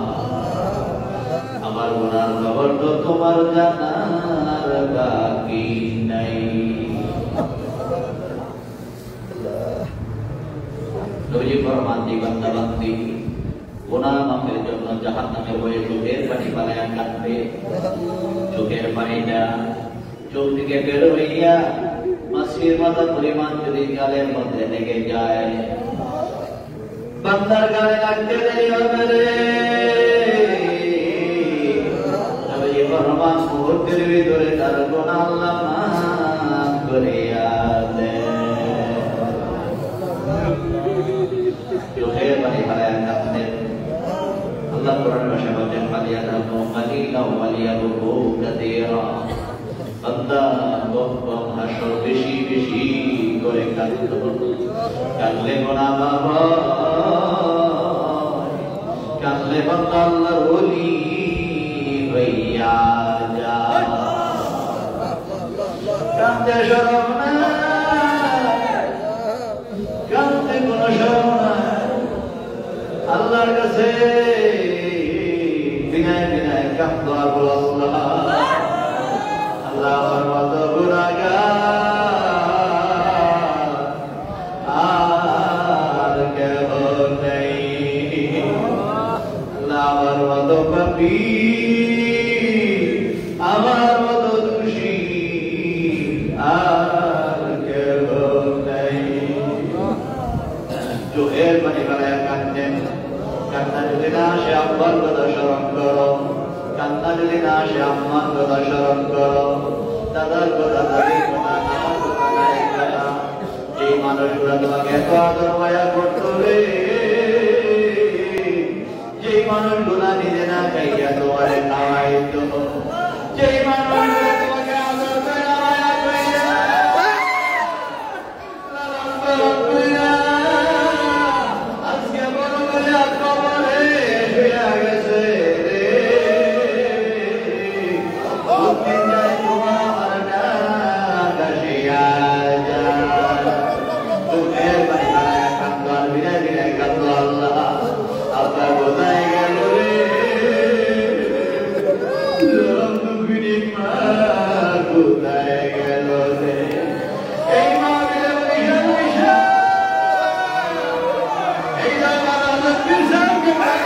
আমার গুনার খবর তো তোমার জানার বাকি নাই। নবীজি ফরমান, বান্দা বান্দি গুনাহ মাফের জন্য জাহান্নামে হয়ে চোখের পানি বানায়া কাঁদবে। চোখের পানিটা চোখ থেকে বের হইয়া মাছির মাথা পরিমাণ যদি গালের মধ্যে লেগে যায়, বান্দার গালে লাগতে দেরি হবে রে। নবীজি ফরমান, মুহূর্তের ভিতরে তার গুনাহ আল্লাহ মাফ করিয়া দেন। চোখের পানি বানায়া কাঁদতেন। আল্লাহ কোরআনের ভাষায় বলেন, ফালিয়াদাবু কালিলাও ওয়ালিয়াবকু কাসীরা। বান্দা কম হাসো, বেশি বেশি করে কাঁদো, কাঁদলে গুনাহ মাফ হয়, কাঁদলে বান্দা আল্লাহর ওলি হইয়া যায়। কাঁদতে শরম নাই, কাঁদতে কোনো শরম নাই। আল্লাহর কাছে বিনয় বিনয় কাঁদো, আল্লাহ আল্লাহ আমার মতো গুনাহগার আর কেউ নেই। আল্লাহ আমার মতো পাপী, আমার মতো দোষী চোখের পানি গড়ায় কাঁদতেন। কান্না যদি না আসে আব্বার কথা স্মরণ করো, কান্না যদি না আসে আম্মার কথা স্মরণ করো, দাদার কথা, দাদির কথা, নানার কথা, নারীর কথা। এই মানুষগুলো তোমাকে এত আদর মায়া করতো রে, যে মানুষগুলা নিজে না খাইয়া তোমারে খাওয়াইতো, যে মানুষগুলো তোমাকে আদর করে মায়া কইরা লালন পালন কইরা আজকে বড় করে কবরে শুইয়া গেছে রে। কোনদিন যায় তোমার ডাক আসিয়া যায়, চোখের পানি গড়াইয়া কাঁদো আর বিরায় বিরায় কাঁদো, আল্লাহ আব্বা কোথায় গেল রে, কোথায় গেল রে। এই মা বিলে বৈশা বৈশা এই আমাদের পিসাকে কোথায়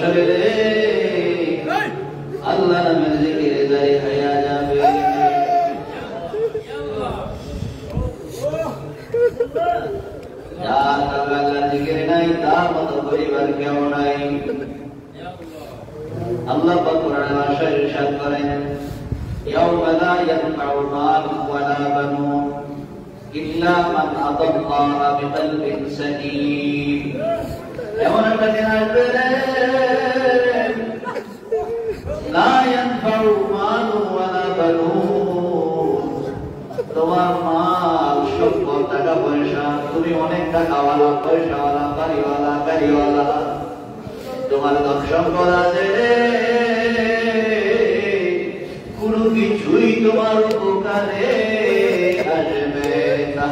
গেল রে। আল্লাহ নামের জিকিরে জারি হইয়া যাবে। যার আল্লাহর জিকিরে নাই তার মতো পরিবার কেউ নাই। আল্লাহ পাক কোরআনে ভাষায় ইরশাদ করেন, ইয়াউমা লা ইয়ানফাউ মালুন ওয়ালা বানুন ইল্লা মান আতাল্লাহা বিকলবিন সালিম। এমন একটা দিন আসবে লা ইয়ানফাউ মালুন ওয়ালা বানুন, তোমার মাল সম্পদ টাকা পয়সা, তুমি অনেক টাকাওয়ালা পয়সাওয়ালা বাড়িওয়ালা গাড়িওয়ালা, তোমার ধন সম্পদ আছে, কোনো কিছুই তোমার উপকারে আসবে না।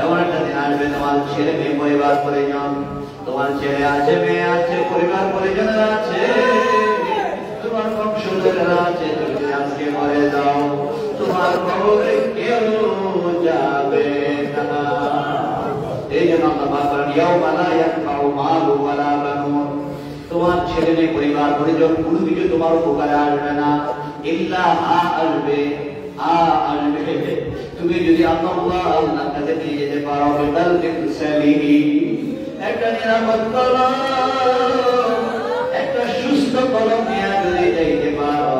এমন একটা দিন আসবে তোমার ছেলে মেয়ে পরিবার পরিজন, তোমার ছেলে আছে মেয়ে আছে পরিবার পরিজনেরা আছে, তোমার বংশধরেরা আছে, তুমি আজকে মরে যাও তোমার কবরে কেউ যাবে না। এই জন্য আল্লাহ পাক বলেন, ইয়াউমা লা ইয়ানফাউ মালু ওয়ালা বানুন, তোমার ছেলে মেয়ে পরিবার পরিজন কোনো কিছু তোমার উপকারে আসবে না। ইল্লা আসবে তুমি যদি আল্লাহর কাছে নিয়ে যেতে পারো, বিকলবিন সালিম, একটা নিরাপদ কলম, একটা সুস্থ কলম নিয়ে যদি যাইতে পারো,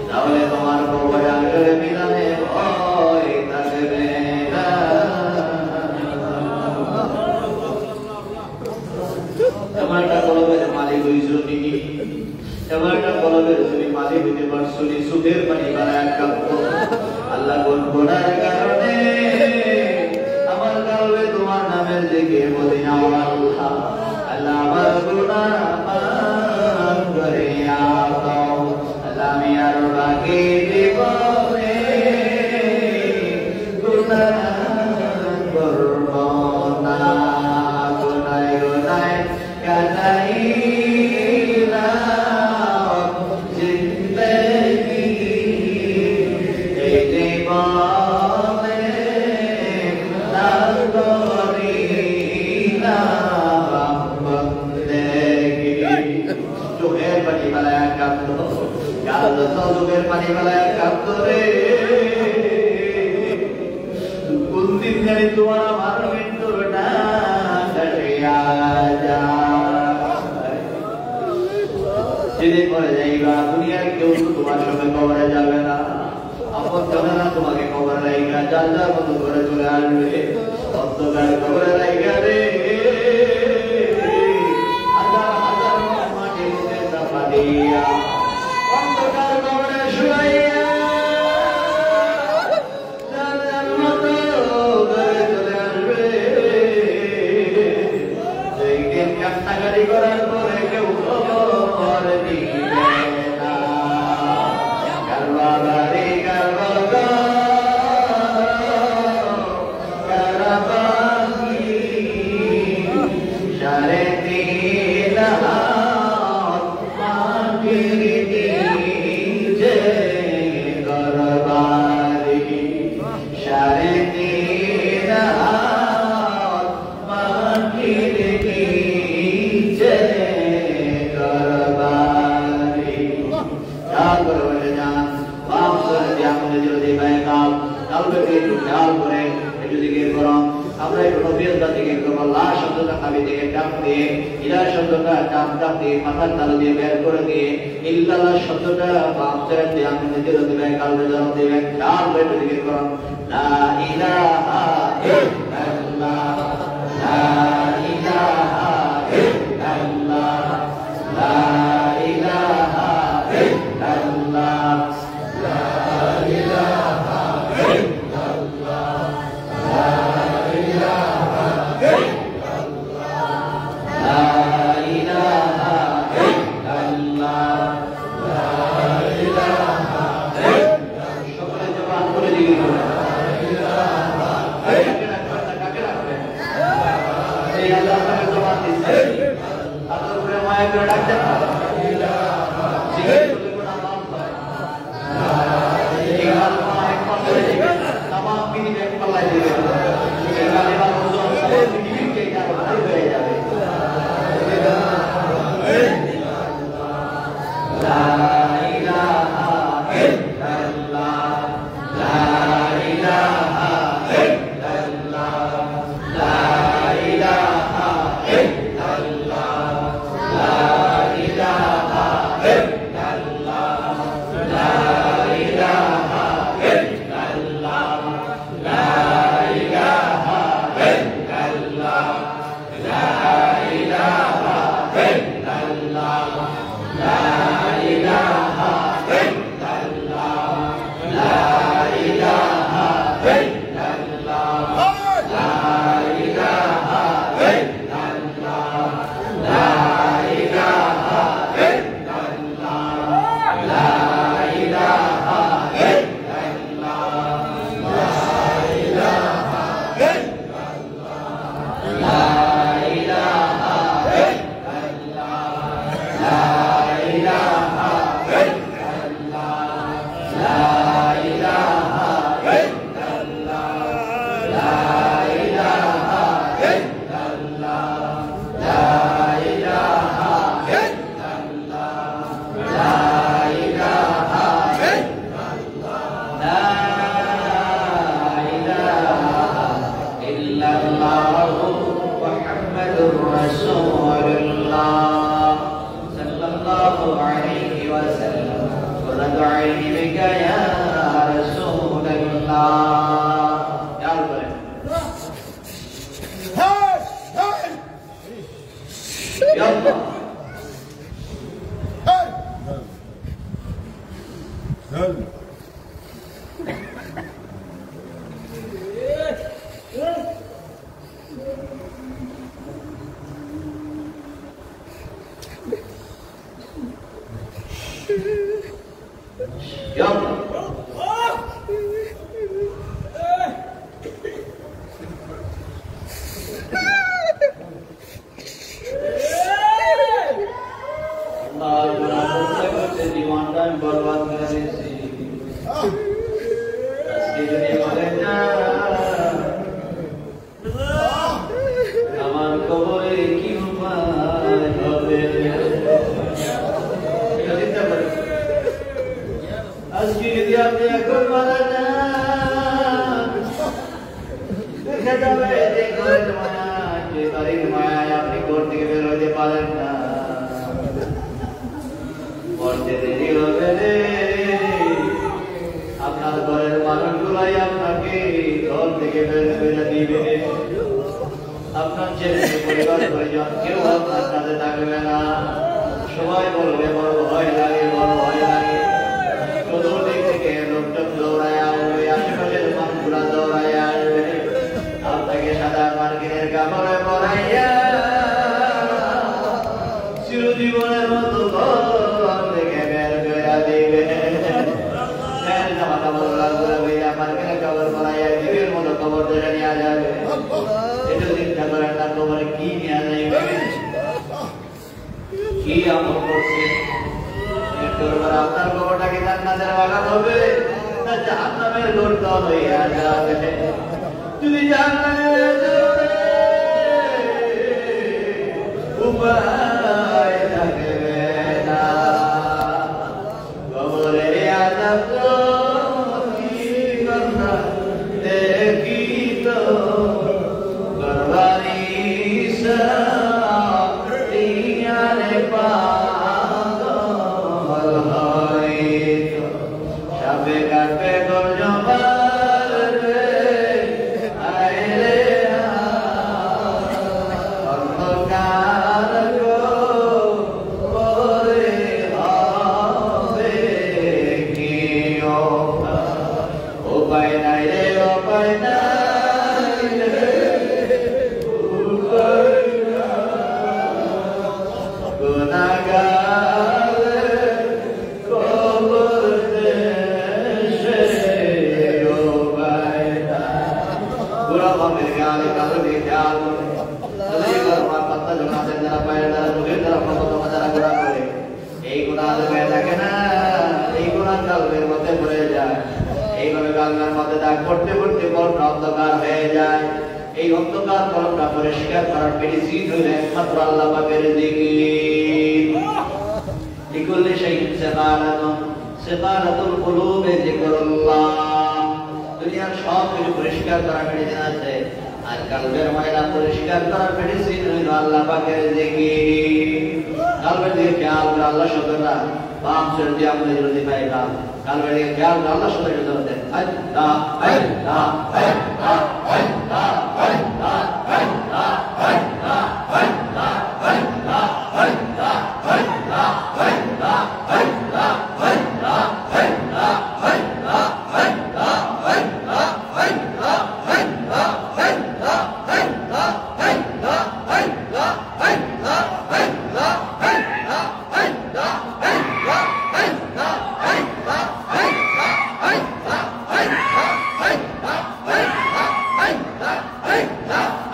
তাহলে তোমার কবরে আসলে মিলানে ভয় থাকবে না। এমন একটা কলমের মালিক হইছো তুমি, এমন একটা কলমের তুমি মালিক হইতে পারছো, সুখের পানি বানায় কাঁদবো। আল্লাহ কোন গুনার কারণে আমার কালবে তোমার নামের দিকে বলি না, আল্লাহ আল্লাহ আমার চোখের পানি ফেলায় কাঁদতো রে। কোন দিন জানি তোমার আমার মৃত্যুর ডাক আসিয়া যায়। যেদিন পরে যাইবা দুনিয়ার কেউ তো তোমার সঙ্গে কবরে যাবে না, আপন জনেরা তোমাকে কবরে রাইগা যার যার মতো করে চলে আসবে। অন্ধকার কবরে রাইগা রে, হাজার হাজার মাটির মধ্যে চাপা দিয়া অন্ধকার কবরে শুয়াইয়া যার যার মতো করে চলে আসবে। সেই দিন কান্নাকাটি করার পরে কেউ খবর দিবে না। কারবালারে কারবালা আমরা একটু নবীয়তা থেকে আল্লাহ শব্দটা খাবি থেকে ডাক দিয়ে ইলা শব্দটা ডাক দিয়ে মাথার তালু দিয়ে বের করে দিয়ে ইল্লাল্লাহ শব্দটা বাম সাইড দিয়ে আপনি নিজের দিবেন কালবে জবাব দিবেন ডাক বের দিকে করুন লা ইলাহা ইল্লাল্লাহ লা ইলাহা ইল্লাল্লাহ লা ইলাহা ইল্লাল্লাহ লা ইলাহা ইল্লাল্লাহ করতে দেরি হবে রে। আপনার ঘরের মানুষগুলাই আপনাকে ঘর থেকে বের করে দিবে। আপনার ছেলে পরিবার পরিজন কেউ আপনার কাছে থাকবে না। সবাই বলবে বড় ভয় লাগে, বড় ভয় লাগে। চতুর্দিক থেকে লোকজন দৌড়ায় আসবে, আশেপাশের মানুষগুলা দৌড়ায় আসবে। আপনাকে সাদা মার্কিনের কাপড়ে পরাইয়া চিরজীবনের মতো ঘর থেকে বের করে দিবে। জামা কাপড় লাগবে, মার্কিনের কাপড় পরাইয়া জীবের মতো খবর ধরে নেওয়া যাবে। এটা চিন্তা করেন না, তোমার কি নেওয়া যাইবে, কি আমল করছে। আপনার খবরটাকে জান্নাতের বাগান হবে না জাহান্নামের গর্দন হইয়া যাবে। যদি জান্নাতে যাবে উপায় থাকবে না। কবরে আযাব দেখিত গরবারি সাথিয়ারে পাগল হইত। সাপে কাটবে গর্জন মারবে আইরে অন্ধকার করে হবে কি উপায় নাই রে, উপায় নাই রে, গুনাহগার কবর দেশে উপায় নাই। বুড়া বাপের গালে কালো খেয়াল করে যারা পায়ের দ্বারা মুখের দ্বারা প্রথম যারা গুণা করে, এই গুণা হয়ে থাকে না, এই গুণা কালবের মধ্যে পড়ে যায়। এইভাবে কালবের মধ্যে দাগ পড়তে পড়তে কলমটা অন্ধকার হয়ে যায়। এই অন্ধকার কলমটা পরিষ্কার করার মেডিসিন হইল একমাত্র আল্লাহ পাকের জিকির। লিকুল্লি শাইইন সিকারাতুল কুলুবে যিকরুল্লাহ। দুনিয়ার সব কিছু পরিষ্কার করার মেডিসিন আছে, আর কালবের ময়লা পরিষ্কার করার মেডিসিন হইল আল্লাহ পাকের জিকির। কালবের দিকে খেয়াল করে আল্লাহ শব্দটা বাম ছেড়ে দিয়ে আমরা যদি পাইলাম, কালবের দিকে খেয়াল করে আল্লাহ শব্দটা ধরতে আল্লাহ আল্লাহ আল্লাহ আল্লাহ আল্লাহ আল্লাহ আল্লাহ আল্লাহ আল্লাহ আল্লাহ আল্লাহ আল্লাহ আল্লাহ আল্লাহ Hey!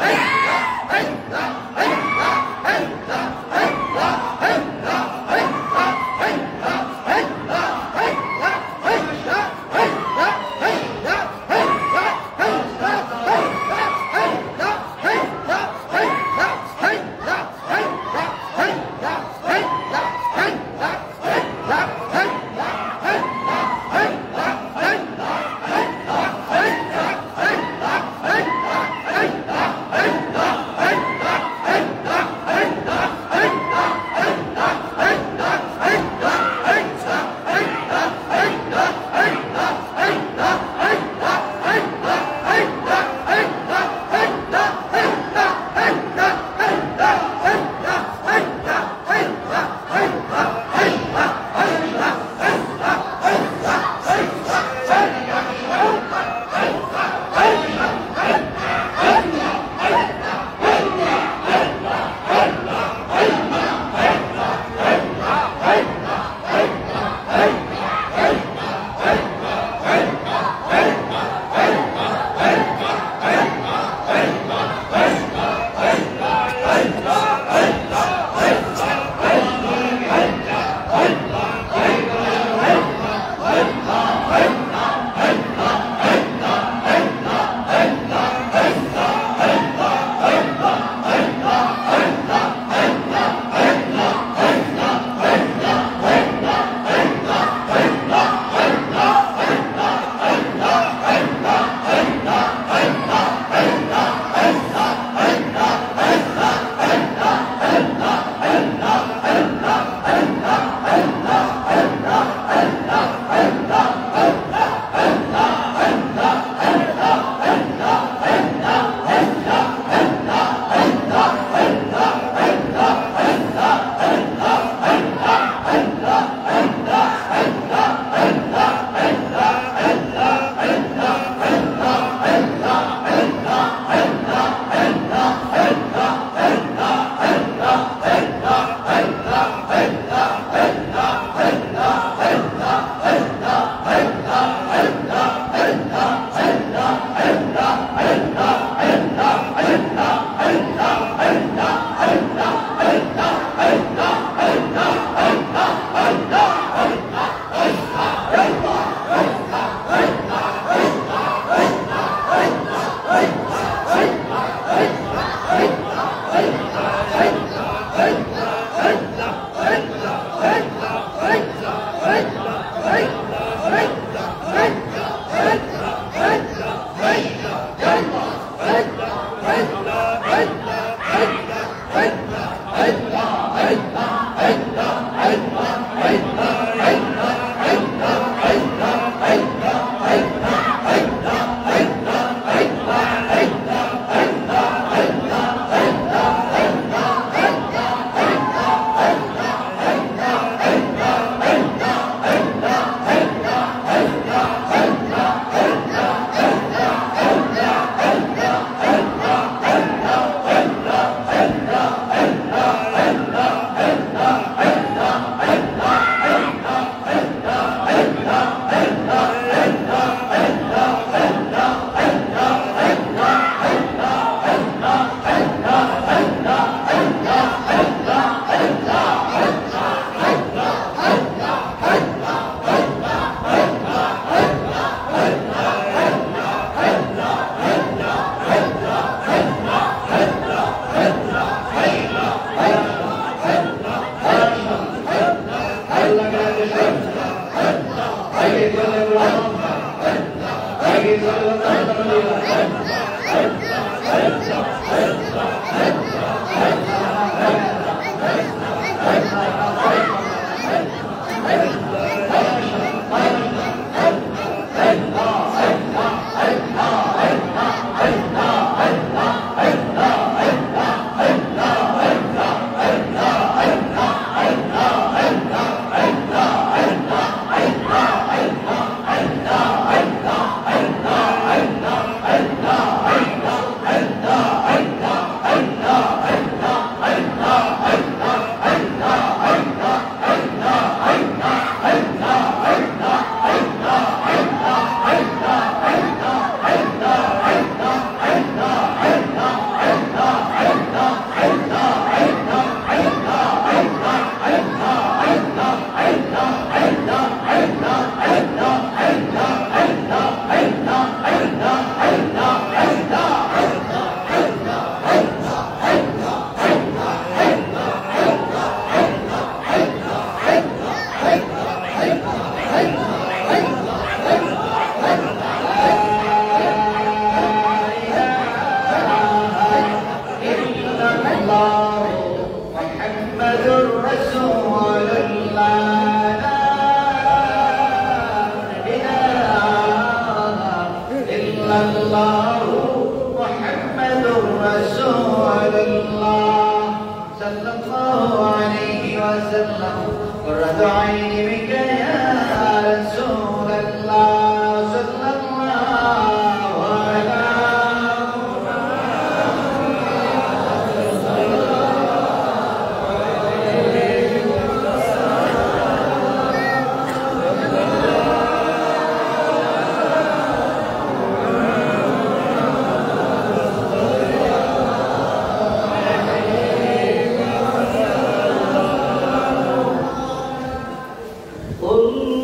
قل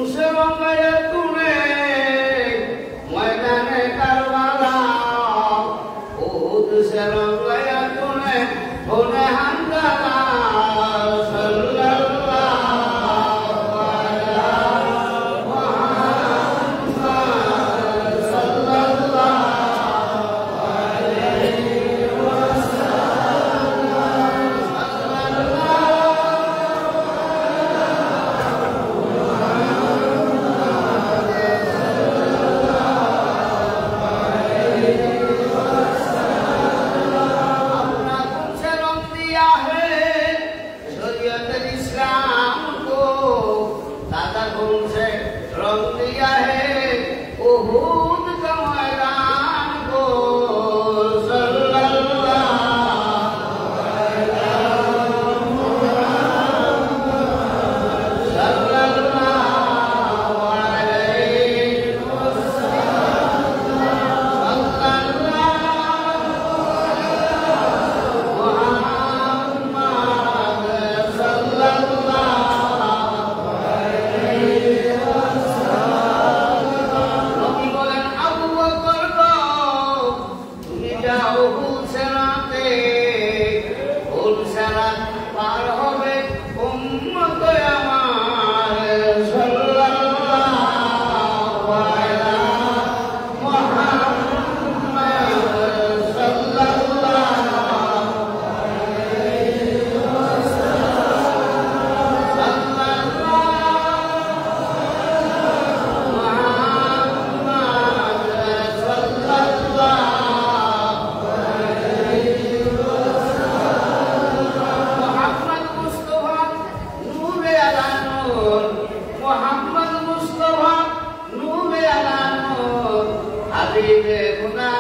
হাবিবে খুদা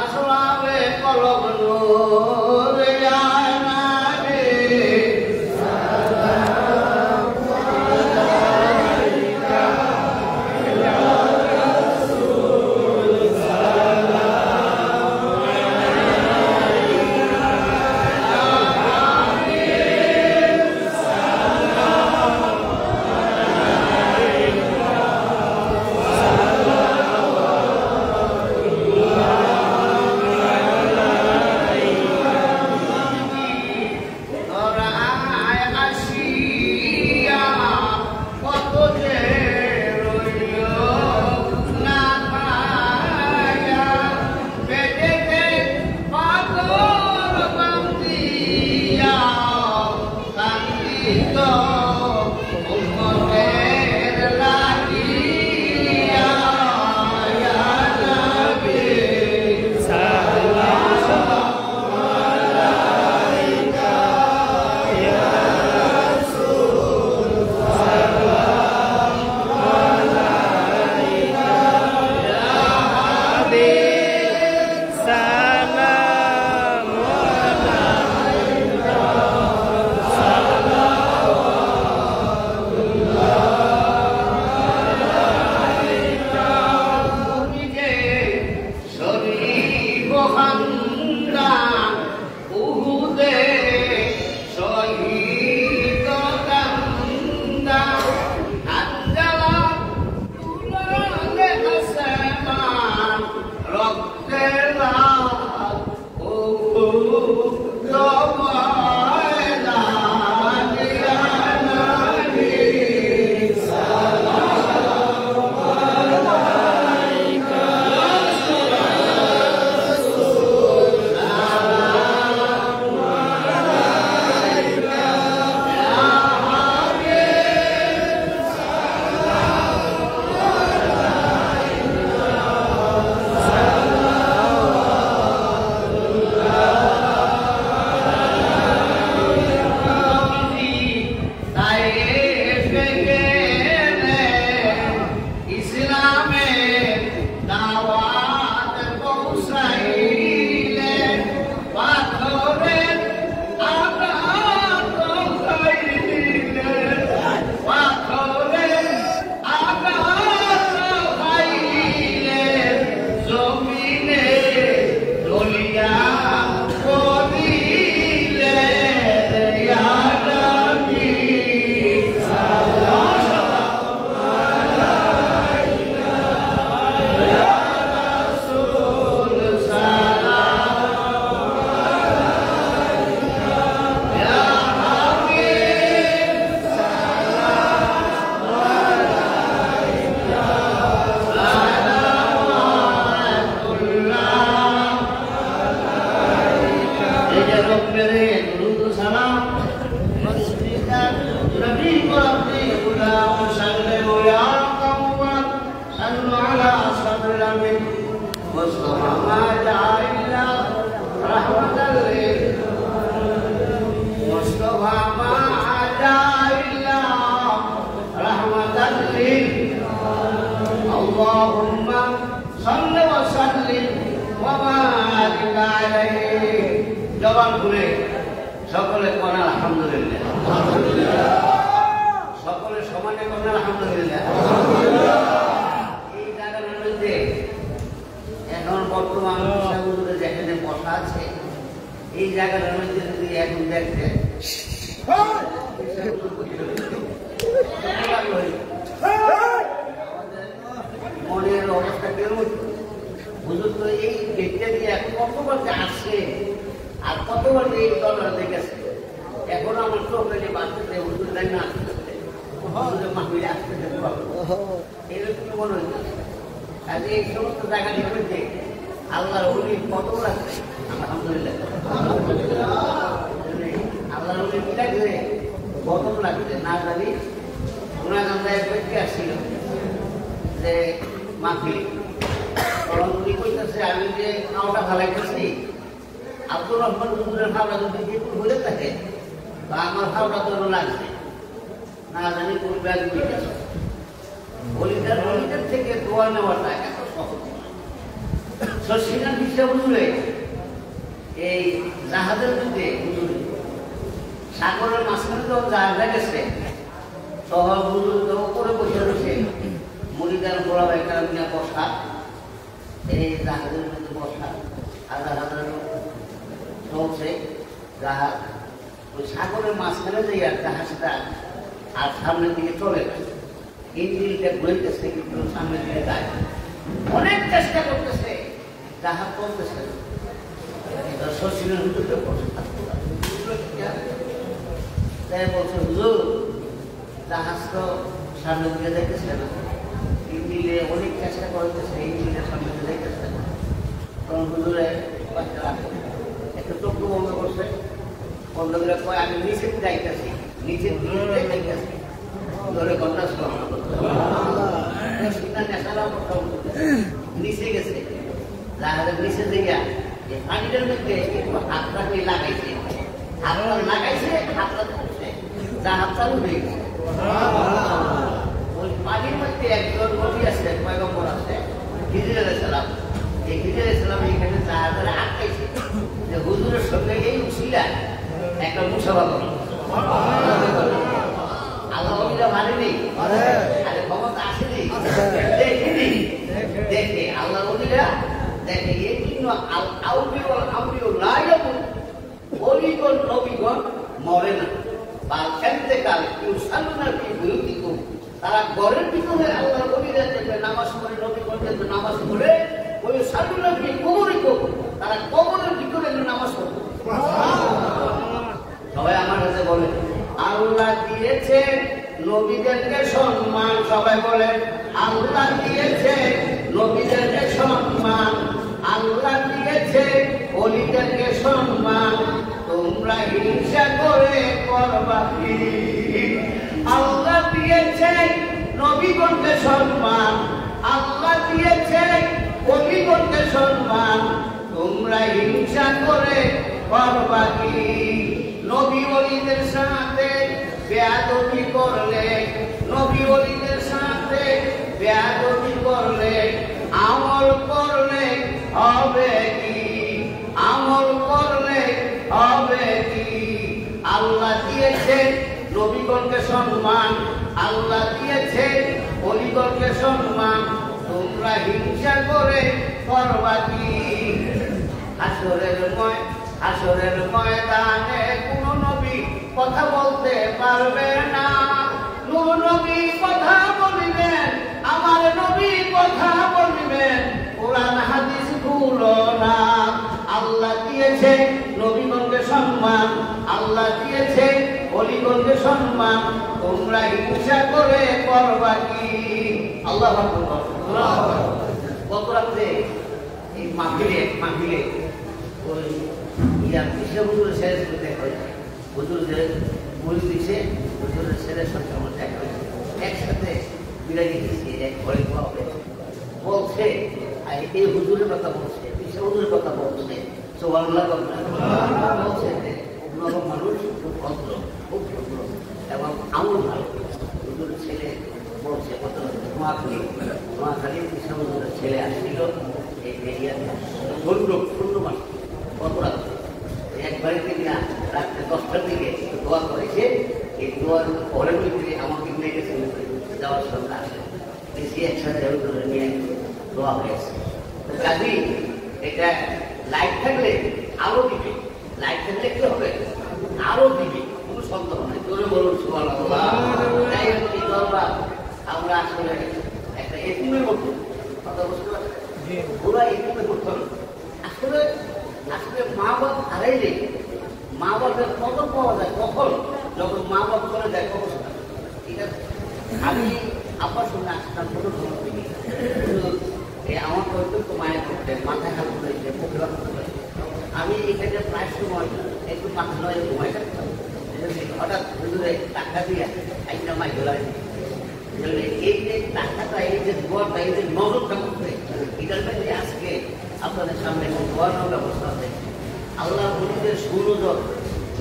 আসলামে কলব নূর ইয়া নবী সালাম আলাইকা ইয়া রাসূল সালাম আলাইকা ইয়া হাবিব সালাম اللهم صل وسلم وبارك عليه জবান খুলে সকলে কোন আলহামদুলিল্লাহ সকলে সমানে কোন আলহামদুলিল্লাহ এই জায়গার মধ্যে এখন বর্তমান সাগুরে যেখানে বসা আছে এই জায়গার মধ্যে যদি এখন দেখতে মনের অবস্থা কেমন হুজুর তো এই গেটটা দিয়ে এখন কতবার আসছে আর কতবার এই দলরা দেখেছে এখন আমার চোখে বাঁচতে হুজুর তাই না আসতেছে হুজুরের মাহফিলে আসতেছে এরকম মনে হচ্ছে আর এই সমস্ত জায়গাটি মধ্যে আল্লাহর ওলি কত আছে আলহামদুলিল্লাহ আল্লাহর ওলি কি লাগছে গতম লাগছে না জানি গুণাগান্ধায় বইতে আসছিল যে মাহফিল তখন উনি কইতেছে আমি যে খাওয়াটা ভালাইতেছি আব্দুর রহমান হুজুরের খাওয়া যদি যেটুকু হলে থাকে তা আমার খাওয়াটা তো লাগছে না জানি কোন ব্যাগ নিয়ে গেছে হলিদার থেকে দোয়া নেওয়াটা এত সহজ শশীকান হিসেবে হুজুরে এই জাহাজের মধ্যে হুজুরে সাগরের মাঝখানে যখন জাহাজটা গেছে তখন হুজুর উপরে বসে রয়েছে মুড়িদার বড় একটা নিয়ে বসা এই জাহাজের মধ্যে বসা হাজার হাজার চলছে জাহাজ ওই সাগরের মাঝখানে যে জাহাজটা আর সামনের দিকে চলে গেছে ইঞ্জিনটা ঘুরতেছে কিন্তু সামনের দিকে যায় অনেক চেষ্টা করতেছে জাহাজ চলতেছে শশীলের হুজুরকে বসে তাই বলছে হুজুর জাহাজ তো সামনের দিকে যাইতেছে না ইঞ্জিনে অনেক চেষ্টা করতেছে ইঞ্জিনের সামনে দিকে যাইতেছে না তখন হুজুরে একটা চক্ষু বন্ধ করছে বন্ধ করে কয় আমি নিচে যাইতেছি নিচের দিকে যাইতেছি ধরে ঘন্টা নিচে গেছে জাহাজের নিচে দিকে পানিটার মধ্যে একটু হাতটা লাগাইছে হাতটা লাগাইছে হাতটা তুলছে জাহাজ চালু হয়ে গেছে ওই পানির মধ্যে একজন নবী আছে পয়গম্বর আছে হিজর আলাইহিসসালাম এই হিজর আলাইহিসসালাম এখানে জাহাজে আটকাইছে যে হুজুরের সঙ্গে এই উসিলা একটা মুসাফা করল আল্লাহ ওলিরা মানেনি আরে ক্ষমতা আসেনি দেখিনি দেখে আল্লাহ ওলিরা দেখে এই জন্য আউলিও লাইয়ামুন ওলিগণ নবীগণ মরে না বা খেলতে কাল কেউ সালুনা কি বিরতিকুম তারা ঘরের ভিতরে আল্লাহ ওলিরা দেখবে নামাজ পড়ে নবীগণ দেখবে নামাজ পড়ে ওই সালুনা কি কবরিকুম তারা কবরের ভিতরে নামাজ পড়বে সবাই আমার কাছে বলে আল্লাহ দিয়েছে নবীদেরকে সম্মান সবাই বলে আল্লাহ দিয়েছে নবীদেরকে সম্মান আল্লাহ দিয়েছে ওলিদেরকে সম্মান তোমরা হিংসা করে করবা কি আল্লাহ দিয়েছে নবীগণকে সম্মান আল্লাহ দিয়েছে ওলিগণকে সম্মান তোমরা হিংসা করে করবা কি নবী ওলিদের সাথে বেয়াদবি করলে নবী ওলিদের সাথে বেয়াদবি করলে আমল করলে হবে কি আমল করলে হবে কি আল্লাহ দিয়েছে নবীগণকে সম্মান আল্লাহ দিয়েছে ওলিগণকে সম্মান তোমরা হিংসা করে করবা কি হাসরের ময়দানে কোন নবী কথা বলতে পারবে না নূর নবী কথা বলিবেন আমার নবী কথা বলিবেন কোরআন হাদিস ভুলো না আল্লাহ দিয়েছে নবীগণকে সম্মান আল্লাহ দিয়েছে ওলিগণকে সম্মান তোমরা হিংসা করে করবা কি আল্লাহু আকবার গত রাতে এই মাহফিলে ওই হুজুরের ছেলের সাথে দেখা হয়েছে হুজুর যে বই দিছে হুজুরের ছেলের সাথে আমার দেখা হয়েছে একসাথে বিরাই দিয়েছি এক ঘরে বলছে আর এই হুজুরের কথা বলছে হুজুরের কথা বলছে সুবহানাল্লাহ বলছে যে নরম মানুষ খুব ভদ্র খুব ভদ্র এবং আমল ভালো হুজুরের ছেলে বলছে কত নোয়াখালী হুজুরের ছেলে আসছিল এই এরিয়াতে ষোলো মাস কত রাখছে একবারে কিনা রাত্রে 10টার দিকে দোয়া করেছে এই দোয়ার পরের ভিতরে আমাকে নিয়ে গেছে যাওয়ার সঙ্গে আসে বেশি একসাথে নিয়ে দোয়া হয়েছে কাজী এটা লাইট থাকলে আরো দিবে লাইট থাকলে কি হবে আরো দিবে কোনো সন্দেহ নাই তোরে বলুন সুবহানাল্লাহ তাই এই দরবার আমরা আসলে একটা এতিমের মতো কথা বুঝতে পারছি পুরা এতিমের মতো আসলে মা বাপ হারাইলে মা বাপের কদর পাওয়া যায় কখন যখন মা বাপ চলে যায় কখন ঠিক আছে আমি আপনার সঙ্গে আসতাম কোনো এই আমার কর্তব্য মায়ের করতে মাথায় হাত করেছে মুখে হাত করেছে আমি এখানে প্রায় সময় একটু মাথা নয় ঘুমাই থাকতাম হঠাৎ হুজুরে টাকা দিয়ে একটা মাই ধরাই এই যে টাকাটা এই যে দোয়াটা এই যে নজরটা করতে এটার মধ্যে আজকে আপনাদের সামনে দোয়ানোর ব্যবস্থা আছে আল্লাহ বলিদের 16 জন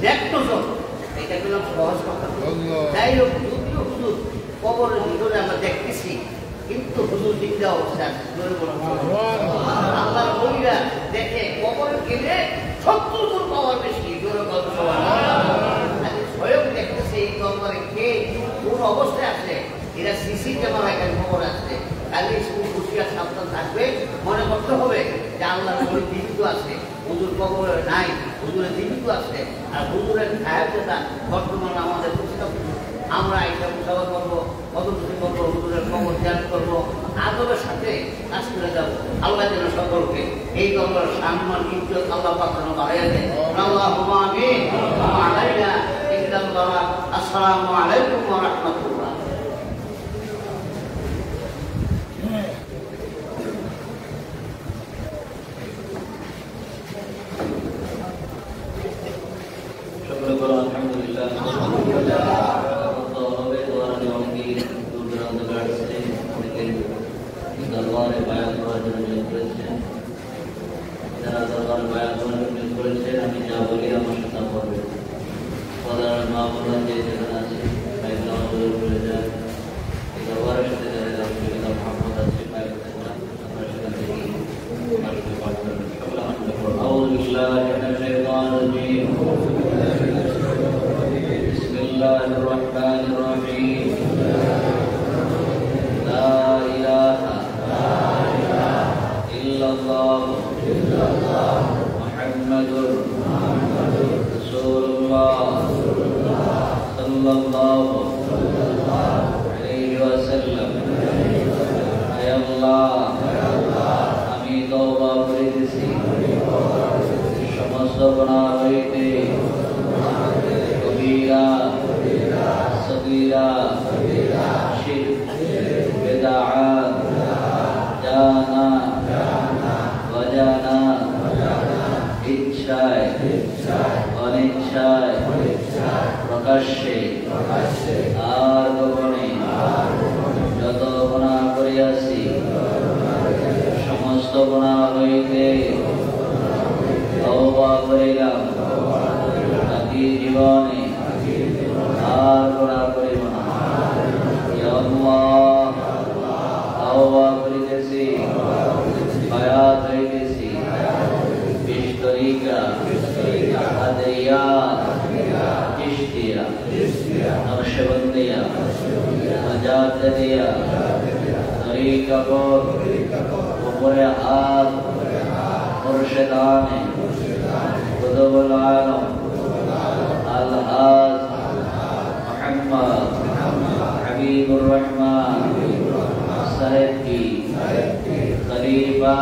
100 জন এটা পেলাম সহজ কথা যাই হোক যদিও হুজুর কবরের ভিতরে আমরা দেখতেছি কিন্তু হুজুর জিন্দা অবস্থায় আছে। আল্লাহর ওলিরা দেখে কবরে গেলে 70 গুণ পাওয়ার বেশি। জোরে বলো সুবহানাল্লাহ। স্বয়ং দেখতেছে এই কবরে কে কোন অবস্থায় আছে। এরা সিসি ক্যামেরা এখানে খবর আছে। কালকে স্কুল খুশিয়া সাবধান থাকবে, মনে করতে হবে যে আল্লাহর ওলি জীবিত আছে, হুজুর কবরে নাই, হুজুরের জীবিত আছে। আর হুজুরের খায়াতটা বর্তমানে আমাদের পুস্তক, আমরা এটা মুসাফা করবো, কতটুকু করবো, হুজুরের কবর ত্যাগ করবো, আদবের সাথে কাজ করে যাবো। আল্লাহ যেন সকলকে এই কবরের সম্মান ইজ্জত আল্লাহ পাক যেন বাড়াইয়া দেন। আল্লাহুম্মা আমিন। আলাইনা ইল্লাল্লাহ। আসসালামু আলাইকুম ওয়া রাহমাতুল্লাহ। আমি যা বলি আমার সাথে করবে। মা বললাম যে যেখানে আছে বলে যায় দরবারের সাথে যারা মোহাম্মদ আছে আপনার সেখান থেকে পাঠ করবেন। সকলে আউযু বিল্লাহি মিনাশ শাইতানির রাজীম। বিসমিল্লাহির রহমানির রহিম। লা ইলাহা ইল্লাল্লাহ মুহাম্মাদুর রাসূলুল্লাহ সাল্লাল্লাহু আলাইহি ওয়াসাল্লাম। হে আল্লাহ, আমি তওবা করিতেছি সমস্ত গুনাহ হইতে, কবিরা সগীরা শিরক বিদআত জানা অজানা ইচ্ছায় অনিচ্ছায় প্রকাশ্যে আর গোপনে যত গুনাহ করিয়াছি সমস্ত গুনাহ হইতে তওবা করিলাম, বাকি জীবনে আর গুনাহ করিব না। ইয়া আল্লাহ, তওবা করিতেছি, বায়াত হইতেছি, বিশতরিকা আদিয়া চিশতিয়া নকশবন্দিয়া মজাদিয়া তরিকা পর উপরে হাত মুর্শিদানে কুতুবুল আলম আল-হাজ মুহাম্মদ হাবিবুর রহমান সাহেব की खलीफा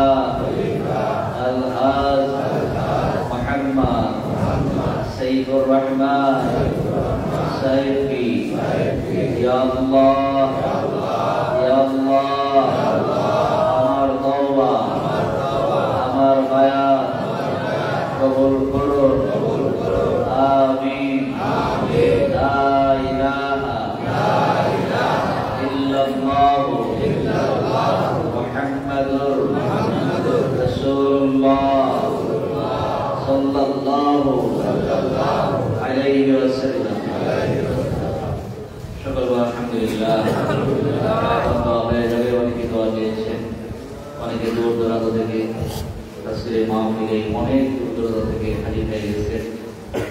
अल-हाज मुहम्मद सईदुर रहमान साहेब की या अल्लाह हमार तौबा हमार बयान कबूल करो। आमीन। ला इलाहा इल्लल्लाह मुहम्मदुर রাসূলুল্লাহ সাল্লাল্লাহু আলাইহি ওয়াসাল্লাম। সকল আলহামদুলিল্লাহ। অনেকে দোয়া দিয়েছেন, অনেকে দূর দূরান্ত থেকে আজকে মাহফিলে অনেক দূর দূরান্ত থেকে হাজির হয়ে গেছেন।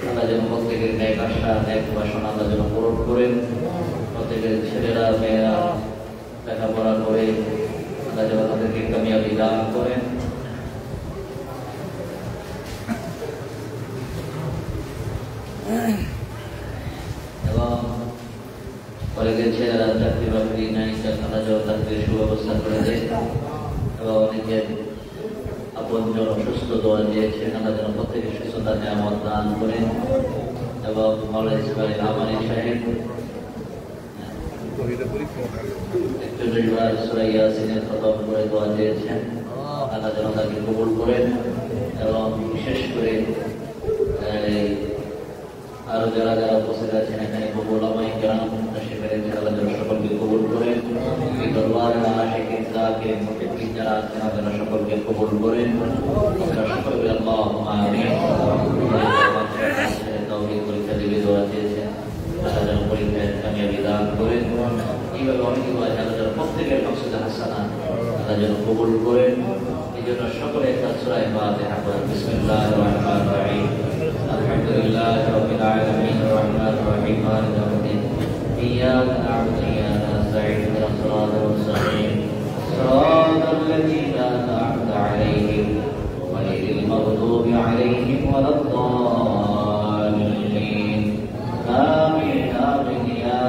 আল্লাহ যেন প্রত্যেকের ন্যাক আশা ন্যাক বাসনা আল্লাহ যেন পূরণ করেন। প্রত্যেকের ছেলেরা মেয়েরা লেখাপড়া করে আল্লাহ যেন তাদেরকে কামিয়াবি দান করেন। এবং কলেজের ছেলেরা চাকরি বাকরি নাই, আল্লাহ যেন তাদের সুব্যবস্থা করে দেয়। এবং অনেকে আপনজন অসুস্থ দোয়া দিয়েছেন, আল্লাহ যেন প্রত্যেকের সুস্থতা নিয়ামত দান করেন। এবং মাওলানা ইসমাইল আমানি সাহেব 41 বার সূরা ইয়াসিনের খতম করে দোয়া দিয়েছেন, আল্লাহ যেন তাকে কবুল করেন। এবং বিশেষ করে আরো যারা যারা উপস্থিত আছেন এখানে ওলামায়ে কেরাম তাশরীফের আল্লাহ যেন সকলকে কবুল করেন। এই দরবারে আশিকিন যাকিরিন মুত্তাকিন যারা আছেন আল্লাহ সকলকে কবুল করেন। সকলকে আল্লাহুম্মা আমিন। তাওহীদ পরীক্ষা দিবে দোয়া দিয়েছেন, আল্লাহ যেন পরীক্ষায় কামিয়াবি দান করেন। এইভাবে অনেক দোয়া আল্লাহ যেন প্রত্যেকের মাকসুদ হাসানা আল্লাহ যেন কবুল করেন। এই জন্য সকলে একটা সূরা ফাতিহা পড়েন। বিসমিল্লাহির রহমানির রহিম। আলহামদুলিল্লাহি রাব্বিল আলামিন আর রহমানির রহিম মালিকি ইয়াউমিদ্দিন ইয়্যাকা না'বুদু ওয়া ইয়্যাকা নাস্তাঈন ইহদিনাস সিরাতাল মুস্তাকিম সিরাতাল লাযীনা আন'আমতা আলাইহিম গহাইরিল মাগদূবি আলাইহিম ওয়ালাদ-দাল্লিন آمين آمين يا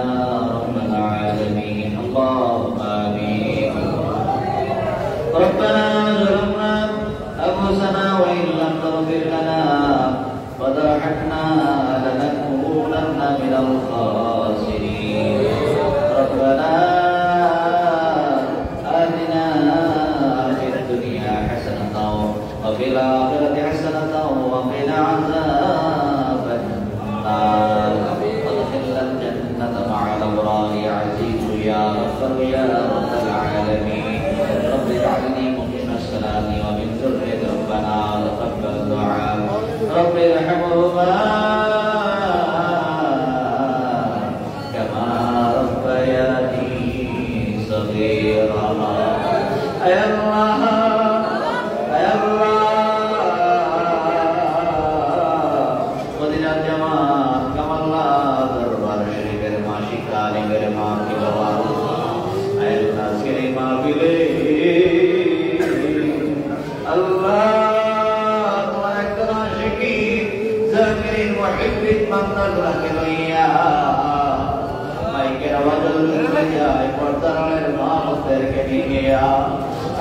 رب العالمين اللهم آمين ربنا ظلمنا أنفسنا وإن لم تغفر لنا وترحمنا لنكونن من الخاسرين ربنا آتنا في الدنيا حسنة وفي الآخرة حسنة وقنا عذاب النار وادخلنا الجنة مع الأبرار يا عزيز يا غفار يا رب العالمين رب اجعلني مقيم الصلاة ومن ذريتي ربنا تقبل دعاء رب ارحمهما كما ربياني صغيرا يا الله يا الله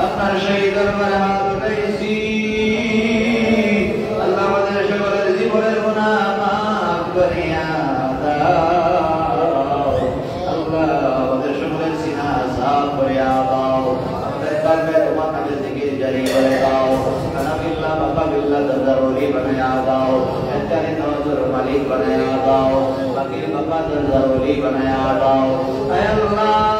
আপনার সেই দরবারে হাত উঠাইছি আল্লাহ আমাদের সকলের জীবনের গুনাহ মাফ করিয়া দাও আল্লাহ আমাদের সকলের সিনা সাফ করিয়া দাও আমাদের কলবে তোমার নামে জিকির জারি করে দাও আনাবিল্লাহ বাকাবিল্লাহ দরজারুলি বানায়া দাও একানি নজর মালিক বানায়া দাও বাকিল বাকা দরজারুলি বানায়া দাও আয় আল্লাহ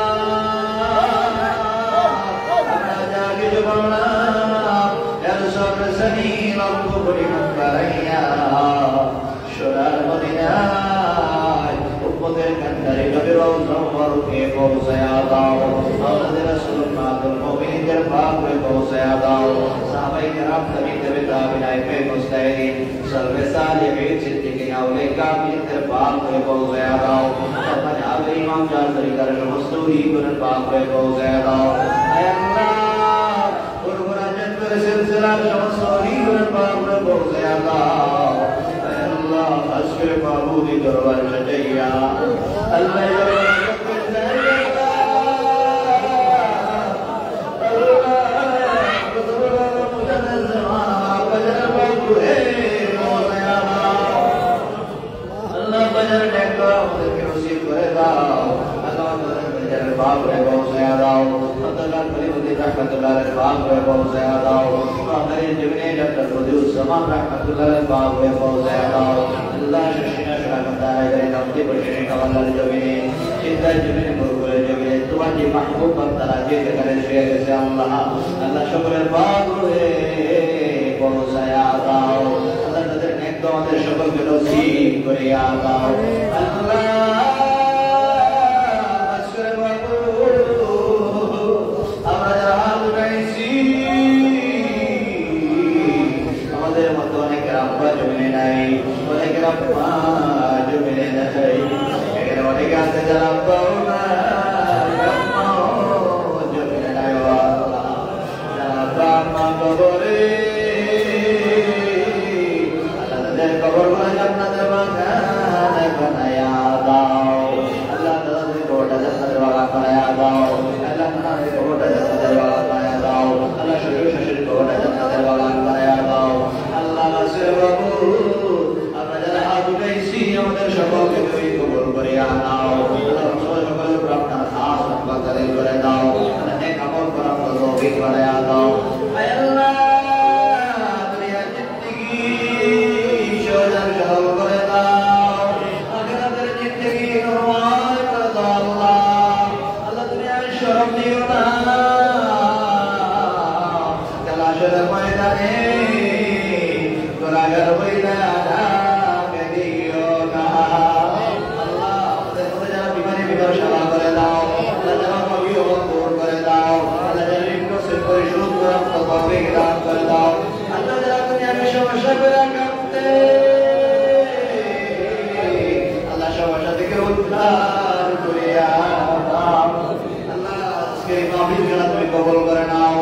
মাহফিল গুলো তুমি কবুল করে নাও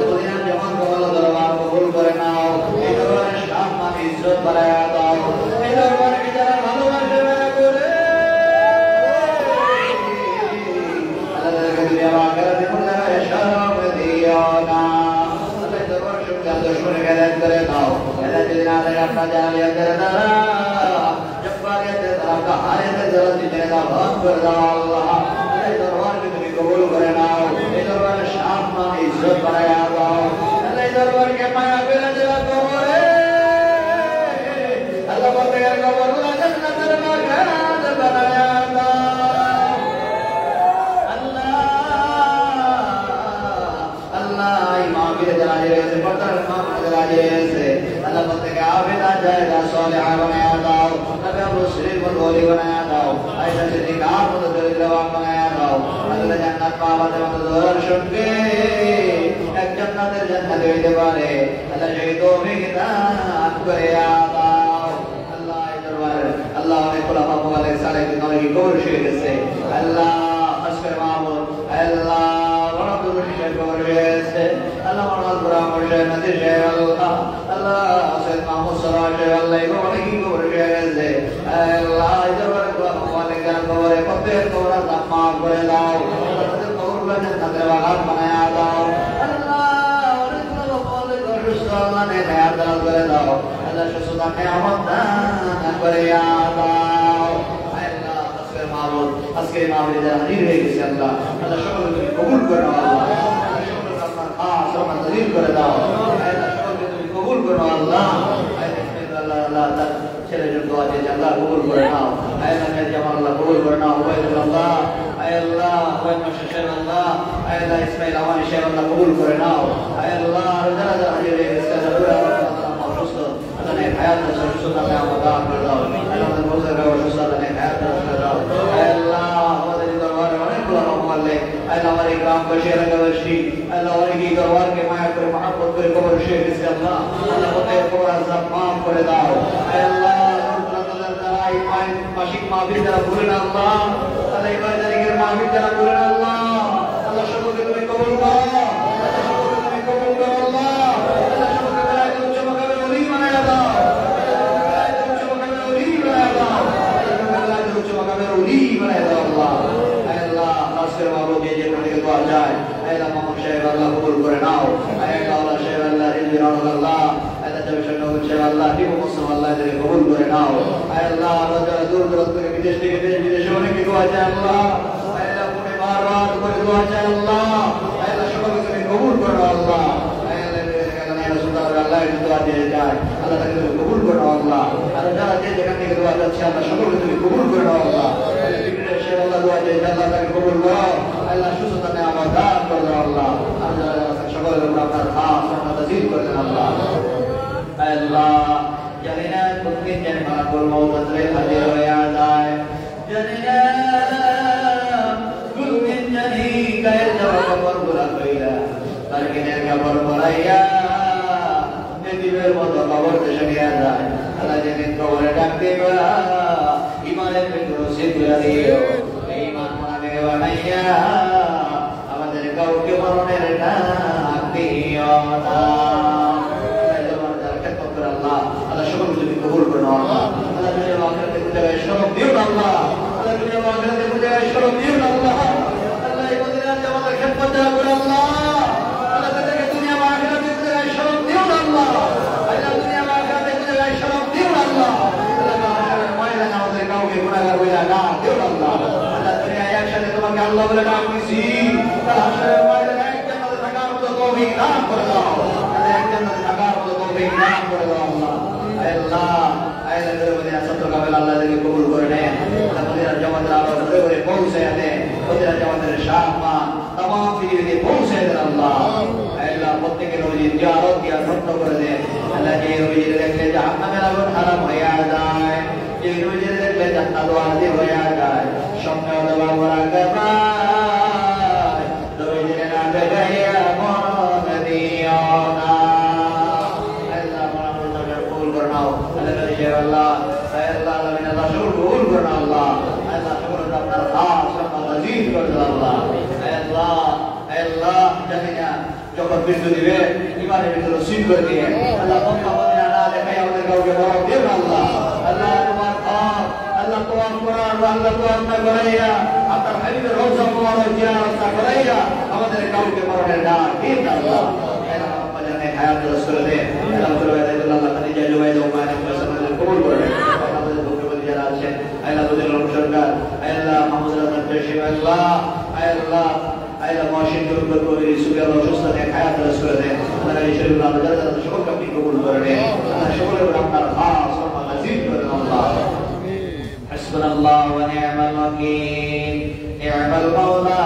মদিনার জামান কবুল দরবার কবুল করে নাও এই দরবারের সম্মান ইজ্জত বাড়ায়া দাও এই দরবারকে যারা ভালোবাসে দয়া করে আল্লাহকে দুনিয়া আখিরাতে মুল্লায় শরফ দিও না আল্লাহ দরবার শুনে দুশমনে হেদায়েত করে দাও হেদায়েত দিন আল্লাহ আপনার জালিয়াতের দ্বারা জব্বারিয়াতের দ্বারা কাহারিয়াতের দ্বারা জিনে দাও ভাগ করে দাও আল্লাহ এই দরবারকে তুমি কবুল করে নাও এই দরবারের সম্মান ইজ্জত বাড়ায়া দাও আল্লাহ এই দরবারকে মায়া করে দেওয়া কবরে আল্লাহ বন্দেগার কবরগুলো জান্নাতের বাগান বানায়া দাও আল্লাহ এই মাহফিলে যারা রয়েছে পর্দার মাহফিলে যারা রয়েছে আল্লাহ বন্দেকে আবেদা জায়গা সালেহা বানায়া দাও নবী মুসলিম বলি বানায়া দাও আয়েশা সিদ্দিকা মতো দরিদ্রবান বানায়া দাও আল্লাহ জান্নাত পাওয়ার মতো দর্শককে এক জান্নাতের জান্নাত হইতে পারে আল্লাহ সেই তৌফিক দান করে দাও আল্লাহ এই দরবার আল্লাহ অনেক খোলাফা মুবারক সালেহিন নবী কবর হয়ে গেছে আল্লাহ আজকের মাহমুদ আল্লাহ রব্বুল শিশার কবর হয়েছে আল্লাহ মাওলানা বুরহান হোসেন নদী শেখ আল্লাহ আল্লাহ সৈয়দ মাহমুদ সরার শেখ আল্লাহ অনেক কবর হয়ে গেছে আল্লাহ এই দরবার খোলাফা মুবারক কবরে প্রত্যেক কবর আল্লাহ মাফ করে দাও তাদের কবরগুলো জান্নাতের বাগান বানায়া দাও আল্লাহ অনেক খোলাফা মুবারক অসুস্থ আল্লাহ নেহাত দান করে দাও আল্লাহ সুস্থতা নিয়ামত দান করে দাও আল্লাহ আজকের মাহমুদ আজকের মাহফিলে যারা হাজির হয়ে গেছে আল্লাহ আল্লাহ সকলকে তুমি কবুল করে নাও আল্লাহ সকলকে আপনার খাস রহমত নাযিল করে দাও আল্লাহ সকলকে তুমি কবুল করে নাও আল্লাহ আল্লাহ আল্লাহ তার ছেলেদের দোয়া চেয়ে আল্লাহ কবুল করে নাও আল্লাহ মেয়ের জামাল আল্লাহ কবুল করে নাও আল্লাহ আল্লাহ আল্লাহ আল্লাহ ইসমাইল আমানি শেখ আল্লাহ কবুল করে নাও আল্লাহ যারা যারা হাজির হয়ে গেছে অসুস্থ আল্লাহ হায়াত সুস্থতা নিয়ামত দান করে দাও আল্লাহ আমাদের বুজুর্গ অসুস্থতা নিয়ে হায়াত দান করে দাও আল্লাহ আমাদের দরবারে অনেকগুলো রহমত আল্লাহ আমার এই গ্রামবাসী এলাকাবাসী আল্লাহ অনেকেই দরবারকে মায়া করে মহাব্বত করে কবর শুয়ে গেছে আল্লাহ আল্লাহ প্রত্যেক কবর আযাব মাফ করে দাও আল্লাহ মাসিক মাহফিল যারা ভুলেন আল্লাহ আল্লাহ এই 9 তারিখের মাহফিল যারা ভুলেন আল্লাহ আল্লাহ সকলকে তুমি কবুল করো বিদেশ থেকে দেশ বিদেশে অনেকে দোয়া চায় আল্লাহ বারবার করে দোয়া চায় আল্লাহ সকলকে তুমি কবুল করো আল্লাহ আল্লাহ দোয়া দিয়ে যায় আল্লাহ তাকে তুমি কবুল করো আল্লাহ আর যারা যে যেখান থেকে দোয়া যাচ্ছে আল্লাহ সকলকে তুমি কবুল করো আল্লাহ আল্লাহ দোয়া দিয়ে আল্লাহ তাকে কবুল করো আল্লাহ সুস্থতা নিয়ামত দান করো আল্লাহ আর যারা সকলের উপর আপনার খাস রহমত নাযিল করে দেন আল্লাহ আল্লাহ জানি না কোনদিন যেন মালাকুল মউত হাজির হয়ে যায় জানি না কোনদিন জানি গায়ের যাওয়া কবর গুলা কইরা তার কিনের কবর বলাইয়া দিবের মতো কবর দেশে নিয়ে যায় আল্লাহ যেদিন কবরে ডাক দিবা ইমানের পেট্রো সিদ্ধা দিও এই ইমান মনে বানাইয়া আমাদের কাউকে মরণের ডাক দিও না আল্লাহ আল্লাহ সকলকে তুমি কবুল করে নাও আল্লাহ আল্লাহ দুনিয়া আখিরাতে বুঝায় শরফ দিও আল্লাহ আল্লাহ দুনিয়া আখিরাতে বুঝায় শরফ দিও আল্লাহ আল্লাহ এই মদিনার জামাতের খিদমত দাও করে আল্লাহ আল্লাহ তাদেরকে দুনিয়া আখিরাতে বুঝায় শরফ দিও আল্লাহ আল্লাহ দুনিয়া আখিরাতে বুঝায় শরফ দিও আল্লাহ আল্লাহ মাশাআল্লাহ ময়দান আমাদের কাউকে গুনাহগার বলে না দিও আল্লাহ আল্লাহ দুনিয়া একসাথে তোমাকে আল্লাহ বলে ডাক দিছি আল্লাহ হাশরের ময়দানে এক জান্নাতে থাকার মতো তৌফিক দান করে দাও আল্লাহ এক জান্নাতে থাকার মতো তৌফিক দান করে দাও আল্লাহ আল্লাহ আল্লাহ মদিনা সত্য কাবেল আল্লাহ থেকে কবুল করে নেন আল্লাহ মদিনা জামাতের আলো ঘরে ঘরে পৌঁছে দেন মদিনা জামাতের সম্মান तमाम পৃথিবীতে পৌঁছে দেন আল্লাহ আল্লাহ প্রত্যেকের নবীর জিয়ারত দিয়া ধন্য করে দেন আল্লাহ যে নবীর দেখলে জাহান্নামের আগুন হারাম হয়ে যায় যে নবীর দেখলে জান্নাত ওয়াজিব হয়ে যায় সামনে আল্লাহ বরাকাত নবীর নামে গায়া মন দিও না আল্লাহ আল্লাহ আমিন আল্লাহ শুকর কবুল করুন আল্লাহ আল্লাহ শুকর আপনার খাস রহমত নাযিল করে দাও আল্লাহ আল্লাহ আল্লাহ জানি না যখন মৃত্যু দিবে ইমানের ভিতরে সিল করে দিয়ে আল্লাহ মক্কা মদিনা না দেখাই আমাদের কাউকে বড় দেব না আল্লাহ আল্লাহ তোমার ঘর আল্লাহ তোমার কোরআন আল্লাহ তোমার না করাইয়া আপনার হাবিবের রওজা মুবারক জিয়ারত করাইয়া আমাদের কাউকে মরণের না দেব না আল্লাহ আল্লাহ জানে হায়াত রাসূল দে আল্লাহ আল্লাহ খাদিজা জুবাইর ওমানে মুসলমানদের কবুল করে আমাদের ভক্তবতী যারা আছেন আল্লাহ তোদের সরকার আল্লাহ মাহমুদ রাজার দেশে আল্লাহ আল্লাহ আল্লাহ মাশিন দুরুদ করে সুবিয়া সুস্থ দেন হায়াত রাসূল দেন আল্লাহ এই শরীর আল্লাহ যারা সকলকে আপনি কবুল করে নেন আল্লাহ সকলের উপর আপনার খাস রহমত নাযিল করেন আল্লাহ حسبنا الله ونعم الوكيل نعم المولى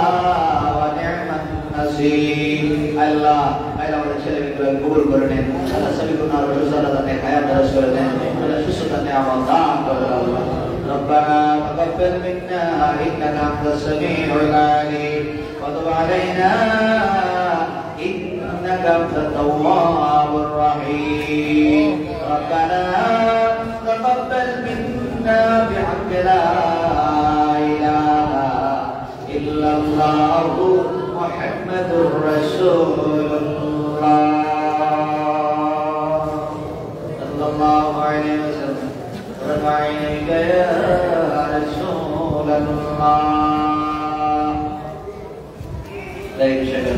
ونعم النصير الله আমাদের ছেলেমেয়েকে কবুল করে নেন আল্লাহ সবিগুনা রসুলাতে হায়াত রাসূল দেন আল্লাহ সুস্থতা নিয়ামত দান করেন আল্লাহ ربنا تقبل منا انك انت السميع العليم وتب علينا انك انت التواب الرحيم ربنا تقبل منا بحق لا اله الا الله محمد رسول الله صلى الله عليه وسلم رفع إليك يا رسول الله لا يشكر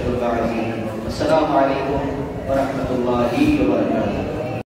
السلام عليكم ورحمة الله وبركاته